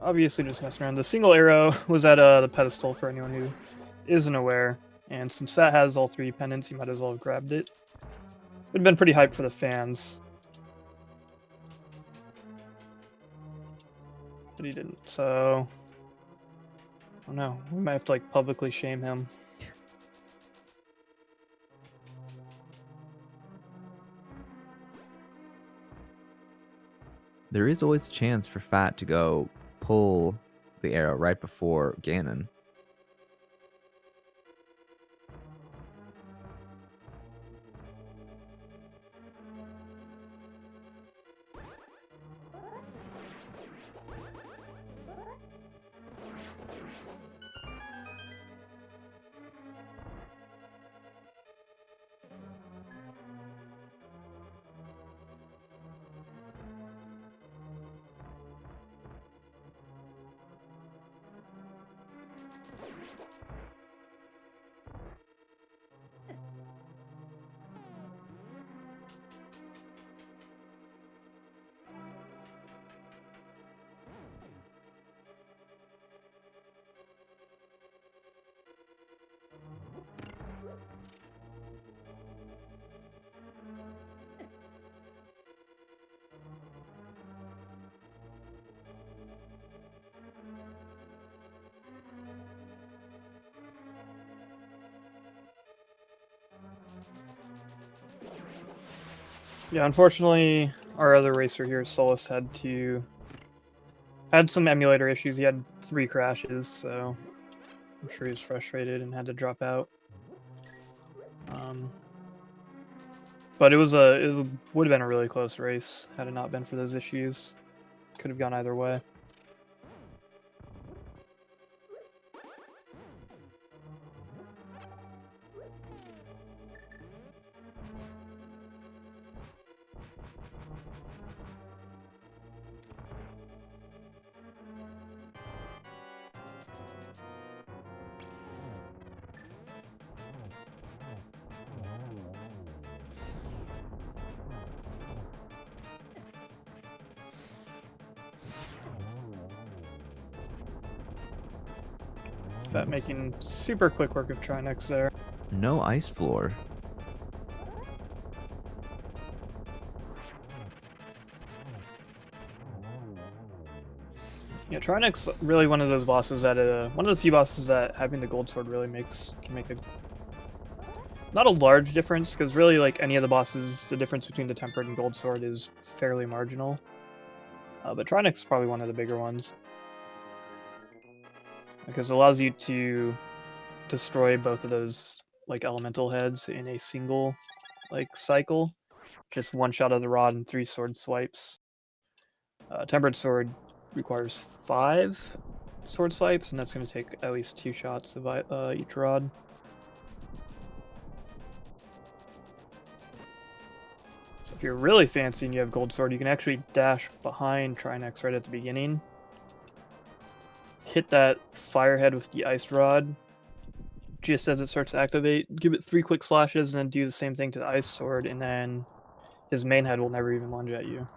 Obviously just messing around. The single arrow was at the pedestal for anyone who isn't aware, and since Phat has all 3 pendants, he might as well have grabbed it. It'd been pretty hype for the fans. But he didn't, so I don't know. We might have to like publicly shame him. There is always a chance for Phat to go pull the arrow right before Ganon. Yeah, unfortunately, our other racer here, Solus, had to Had some emulator issues. He had 3 crashes, so I'm sure he was frustrated and had to drop out. But it would have been a really close race had it not been for those issues. Could have gone either way. Fat making super quick work of Trinex there. No ice floor. Yeah, Trinex really one of those bosses that one of the few bosses that having the gold sword really can make a not a large difference, because really like any of the bosses, the difference between the tempered and gold sword is fairly marginal. But Trinex is probably one of the bigger ones, because it allows you to destroy both of those like elemental heads in a single like cycle. Just 1 shot of the rod and 3 sword swipes. Tempered sword requires 5 sword swipes, and that's going to take at least 2 shots of each rod. So if you're really fancy and you have gold sword, you can actually dash behind Trinex right at the beginning. Hit that firehead with the ice rod just as it starts to activate. Give it 3 quick slashes and then do the same thing to the ice sword, and then his main head will never even lunge at you.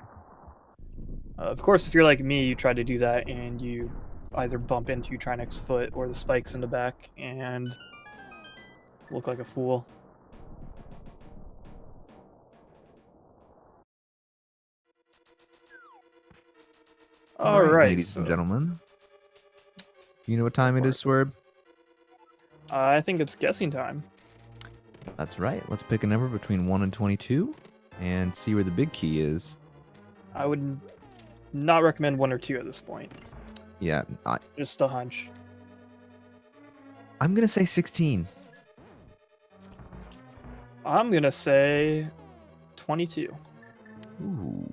Of course, if you're like me, you try to do that and you either bump into Trinex's foot or the spikes in the back and look like a fool. All right, ladies and gentlemen. You know what time it is, Swerve? I think it's guessing time. That's right. Let's pick a number between 1 and 22 and see where the big key is. I would not recommend 1 or 2 at this point. Yeah. Just a hunch. I'm going to say 16. I'm going to say 22. Ooh.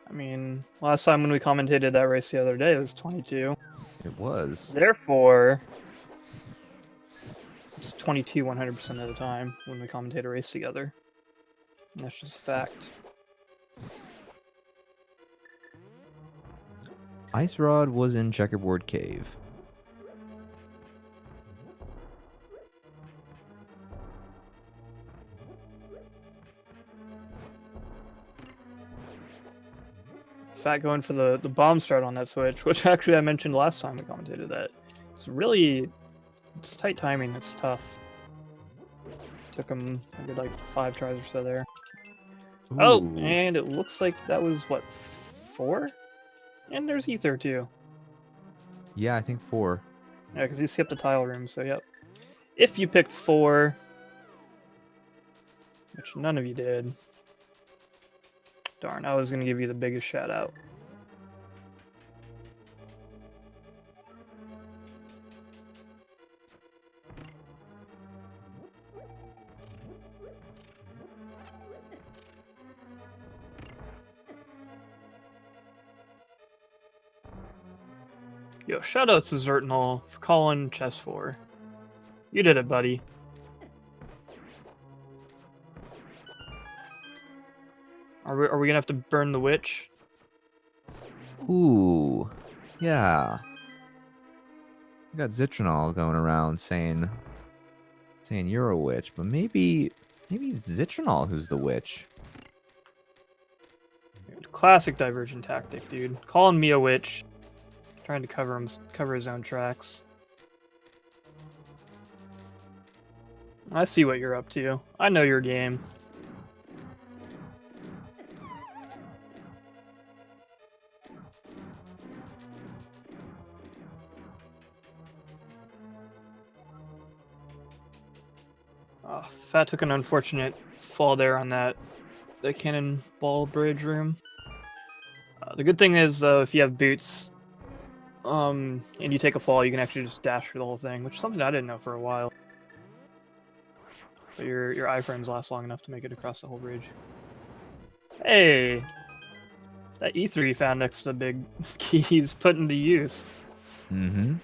I mean, last time when we commentated that race the other day, it was 22. It was. Therefore, it's 22 100% of the time when we commentate a race together. And that's just a fact. Ice Rod was in Checkerboard Cave. Fat going for the bomb start on that switch, which actually I mentioned last time we commentated that. It's tight timing, it's tough. Took him a good like 5 tries or so there. Ooh. Oh, and it looks like that was what, 4? And there's Ether too. Yeah, I think 4. Yeah, because he skipped the tile room, so yep. If you picked 4, which none of you did. Darn, I was going to give you the biggest shout out. Yo, shout out to Zertnal for calling chess 4. You did it, buddy. Are we gonna have to burn the witch? Ooh. Yeah. We got Zitronol going around saying you're a witch, but maybe it's Zitronol who's the witch. Classic diversion tactic, dude. Calling me a witch. Trying to cover his own tracks. I see what you're up to. I know your game. Oh, Fat took an unfortunate fall there on that cannonball bridge room. The good thing is, though, if you have boots, and you take a fall, you can actually just dash through the whole thing, which is something I didn't know for a while. But your iframes last long enough to make it across the whole bridge. Hey! That ether you found next to the big keys put into use. Mm-hmm.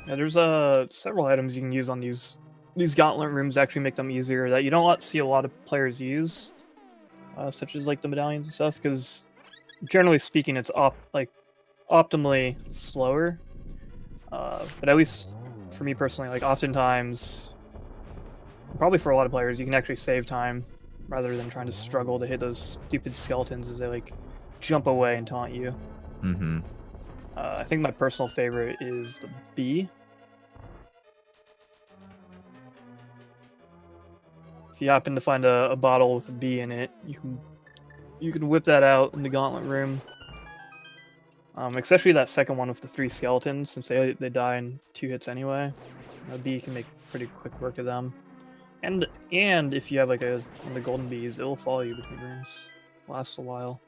Yeah, there's several items you can use on these gauntlet rooms to actually make them easier that you don't see a lot of players use, such as like the medallions and stuff. Because generally speaking, it's optimally slower. But at least for me personally, like oftentimes, probably for a lot of players, you can actually save time rather than trying to struggle to hit those stupid skeletons as they like jump away and taunt you. Mm-hmm. I think my personal favorite is the bee. If you happen to find a bottle with a bee in it, you can whip that out in the gauntlet room. Especially that second one with the 3 skeletons, since they die in 2 hits anyway. A bee can make pretty quick work of them. And if you have like one of the golden bees, it will follow you between rooms. Lasts a while.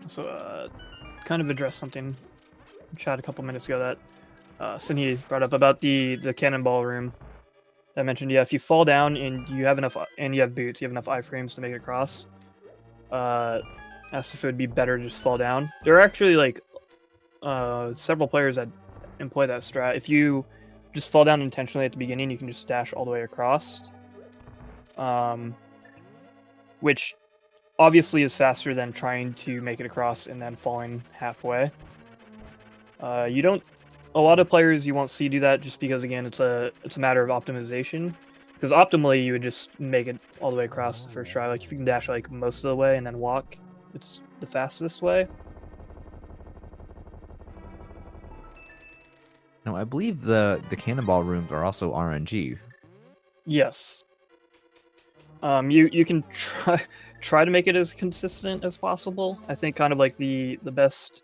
So, kind of address something in chat a couple minutes ago that Cindy brought up about the cannonball room. I mentioned, yeah, if you fall down and you have enough, and you have boots, you have enough iframes to make it across. Asked if it would be better to just fall down. There are actually like several players that employ that strat. If you just fall down intentionally at the beginning, you can just dash all the way across. Which obviously is faster than trying to make it across and then falling halfway. A lot of players you won't see do that just because, again, it's a matter of optimization. Because optimally, you would just make it all the way across the first try. Like if you can dash like most of the way and then walk, it's the fastest way. Now, I believe the cannonball rooms are also RNG. Yes. You can try to make it as consistent as possible. I think kind of like the best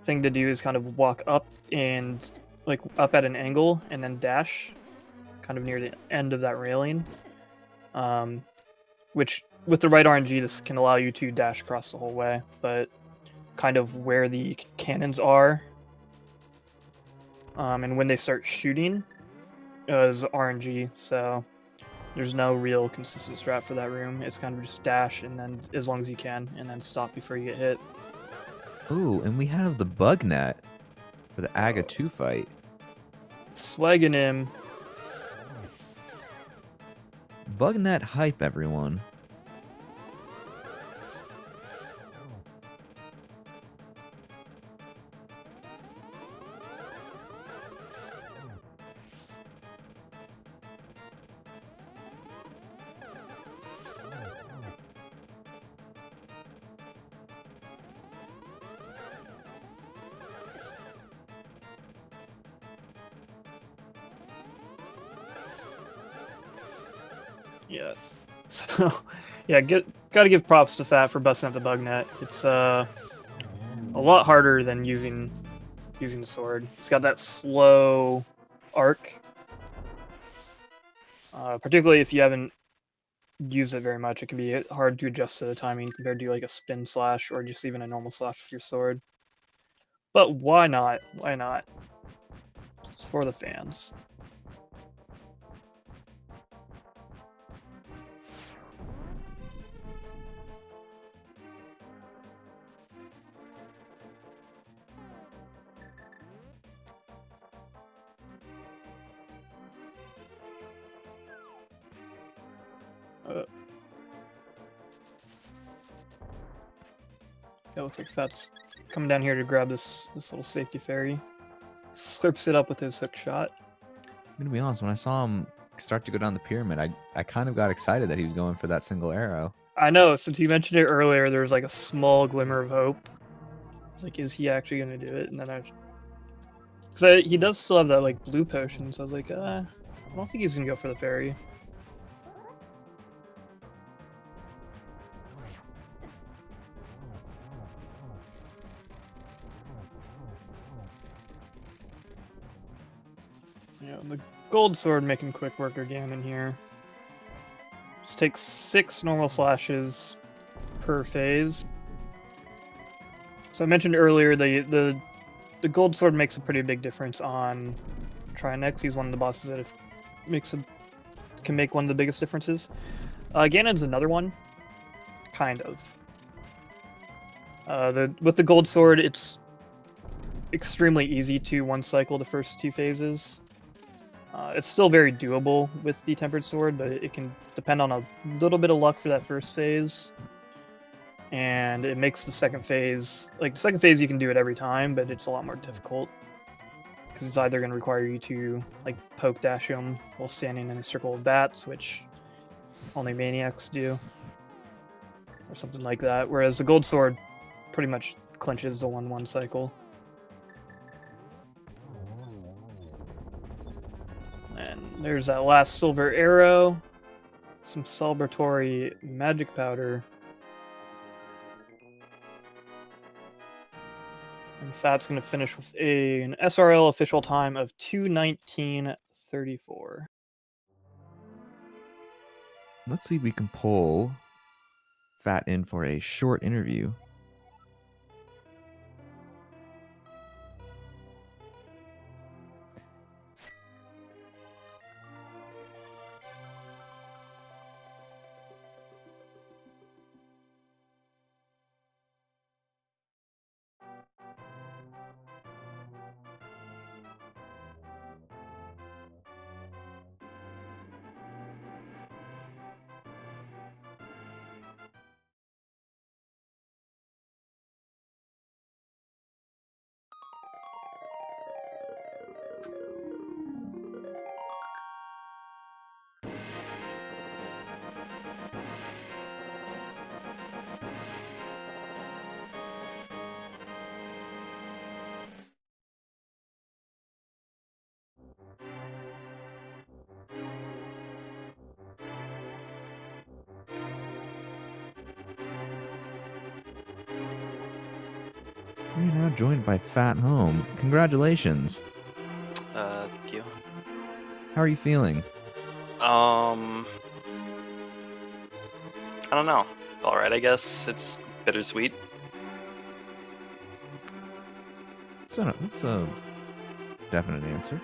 thing to do is kind of walk up and like up at an angle and then dash kind of near the end of that railing. Which with the right RNG, this can allow you to dash across the whole way, but kind of where the cannons are and when they start shooting is RNG, so there's no real consistent strat for that room. It's kind of just dash and then as long as you can, and then stop before you get hit. Ooh, and we have the bug net for the Aga 2 fight. Swagging him. Bug net hype, everyone. Yeah. So, yeah, gotta give props to Fat for busting up the bug net. It's a lot harder than using the sword. It's got that slow arc. Particularly if you haven't used it very much, it can be hard to adjust to the timing compared to like a spin slash or just even a normal slash with your sword. But why not? Why not? It's for the fans. Yeah, looks like Fat's coming down here to grab this little safety fairy. Slurps it up with his hook shot. I'm gonna be honest, when I saw him start to go down the pyramid, I kind of got excited that he was going for that single arrow. I know, since you mentioned it earlier, there was like a small glimmer of hope. It's like, is he actually gonna do it? And then because he does still have that like blue potion, so I was like, I don't think he's gonna go for the fairy. Yeah, the gold sword making quick work again in here. Just takes 6 normal slashes per phase. So I mentioned earlier the gold sword makes a pretty big difference on Trinex. He's one of the bosses that can make one of the biggest differences. Ganon's another one, kind of. With the gold sword, it's extremely easy to one cycle the first 2 phases. It's still very doable with the Tempered Sword, but it can depend on a little bit of luck for that first phase. And it makes the second phase... Like, the second phase you can do it every time, but it's a lot more difficult. Because it's either going to require you to, like, poke dash him while standing in a circle of bats, which only maniacs do. Or something like that. Whereas the Gold Sword pretty much clinches the 1-1 cycle. And there's that last silver arrow, some celebratory magic powder, and Fat's going to finish with an SRL official time of 2:19:34. Let's see if we can pull Fat in for a short interview. You're now joined by Fat Home. Congratulations. Thank you. How are you feeling? I don't know. All right, I guess it's bittersweet. That's a definite answer.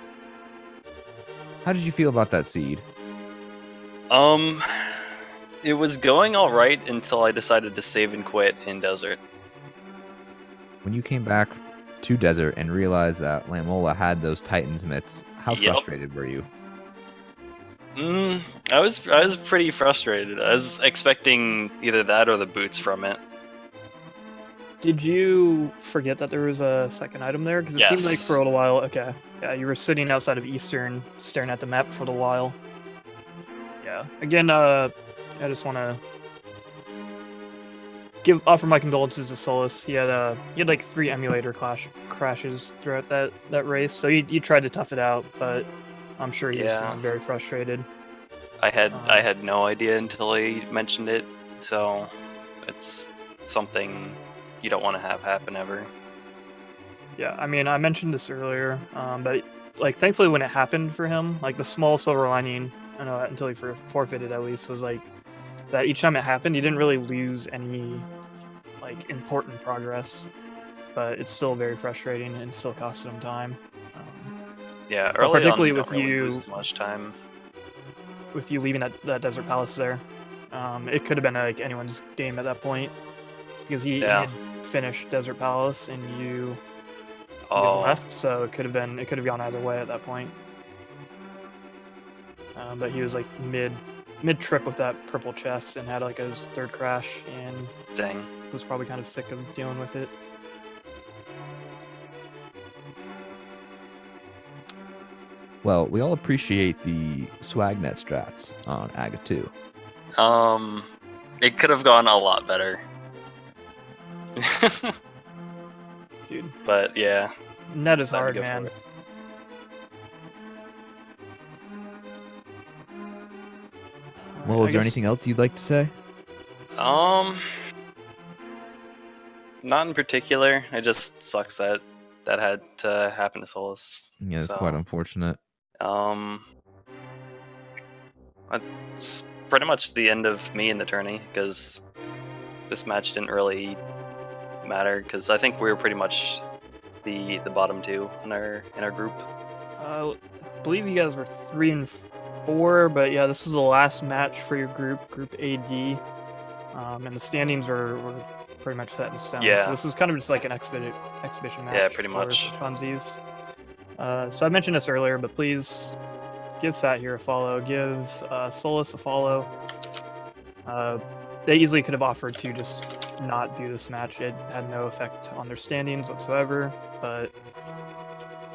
How did you feel about that seed? It was going all right until I decided to save and quit in Desert. When you came back to Desert and realized that Lamola had those Titan's mitts, how frustrated were you? I was pretty frustrated. I was expecting either that or the boots from it. Did you forget that there was a second item there? Because it seemed like for a little while, okay. Yeah, you were sitting outside of Eastern, staring at the map for a little while. Yeah. Again, I just want to offer my condolences to Solus. He had like 3 emulator crashes throughout that race, so he tried to tough it out, but I'm sure he was feeling very frustrated. I had no idea until he mentioned it, so it's something you don't want to have happen ever. Yeah, I mean, I mentioned this earlier, but like thankfully when it happened for him, like the small silver lining, I know until he forfeited at least, was like that each time it happened, he didn't really lose any like important progress, but it's still very frustrating and still costed him time. Yeah, early particularly on, with really you lose too much time. With you leaving that Desert Palace there, it could have been like anyone's game at that point because he had finished Desert Palace and you had left, so it could have gone either way at that point. But he was like mid mid-trip with that purple chest and had like his third crash, and Dang. was probably kind of sick of dealing with it. Well, we all appreciate the Swagnet strats on Aga 2. It could have gone a lot better. Dude, But yeah. net is Time to hard, go for man. it. Well, is there anything else you'd like to say? Not in particular. It just sucks that that had to happen to Solus. Yeah, it's quite unfortunate. That's pretty much the end of me in the tourney, because this match didn't really matter, because I think we were pretty much the bottom two in our group. I believe you guys were 3 and 4, but yeah, this is the last match for your group, Group AD, and the standings were pretty much set in stone. Yeah. So this is kind of just like an exhibition match. Yeah, pretty for much. funsies. So I mentioned this earlier, but please give Fat here a follow. Give Solus a follow. They easily could have offered to just not do this match. It had no effect on their standings whatsoever, but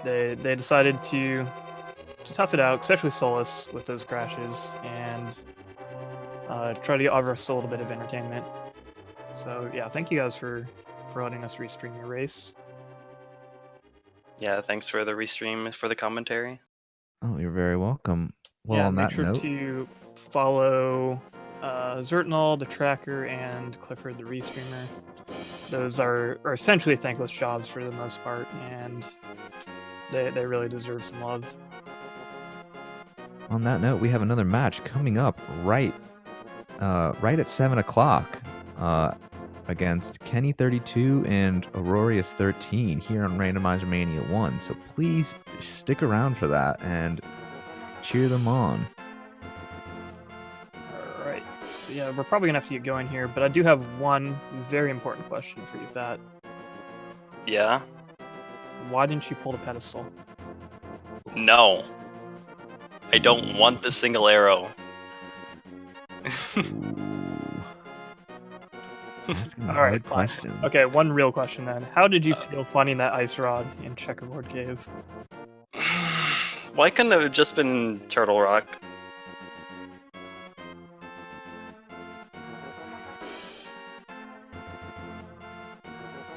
they decided to tough it out, especially Solus with those crashes, and try to offer us a little bit of entertainment. So yeah, thank you guys for letting us restream your race. Yeah, thanks for the restream for the commentary. Oh, you're very welcome. Well, Yeah, on make that sure note, to follow Zertnal, the tracker, and Clifford, the restreamer. Those are essentially thankless jobs for the most part, and they really deserve some love. on that note, we have another match coming up right at 7 o'clock against Kenny32 and Aurorius 13 here on Randomizer Mania 1. So please stick around for that and cheer them on. Alright, so yeah, we're probably gonna have to get going here, but I do have one very important question for you, Fat. Yeah? Why didn't you pull the pedestal? No. I don't want the single arrow. Asking the All right, hard fine. questions. Okay, one real question then. How did you feel finding that ice rod in Checkerboard Cave? Why couldn't it have just been Turtle Rock?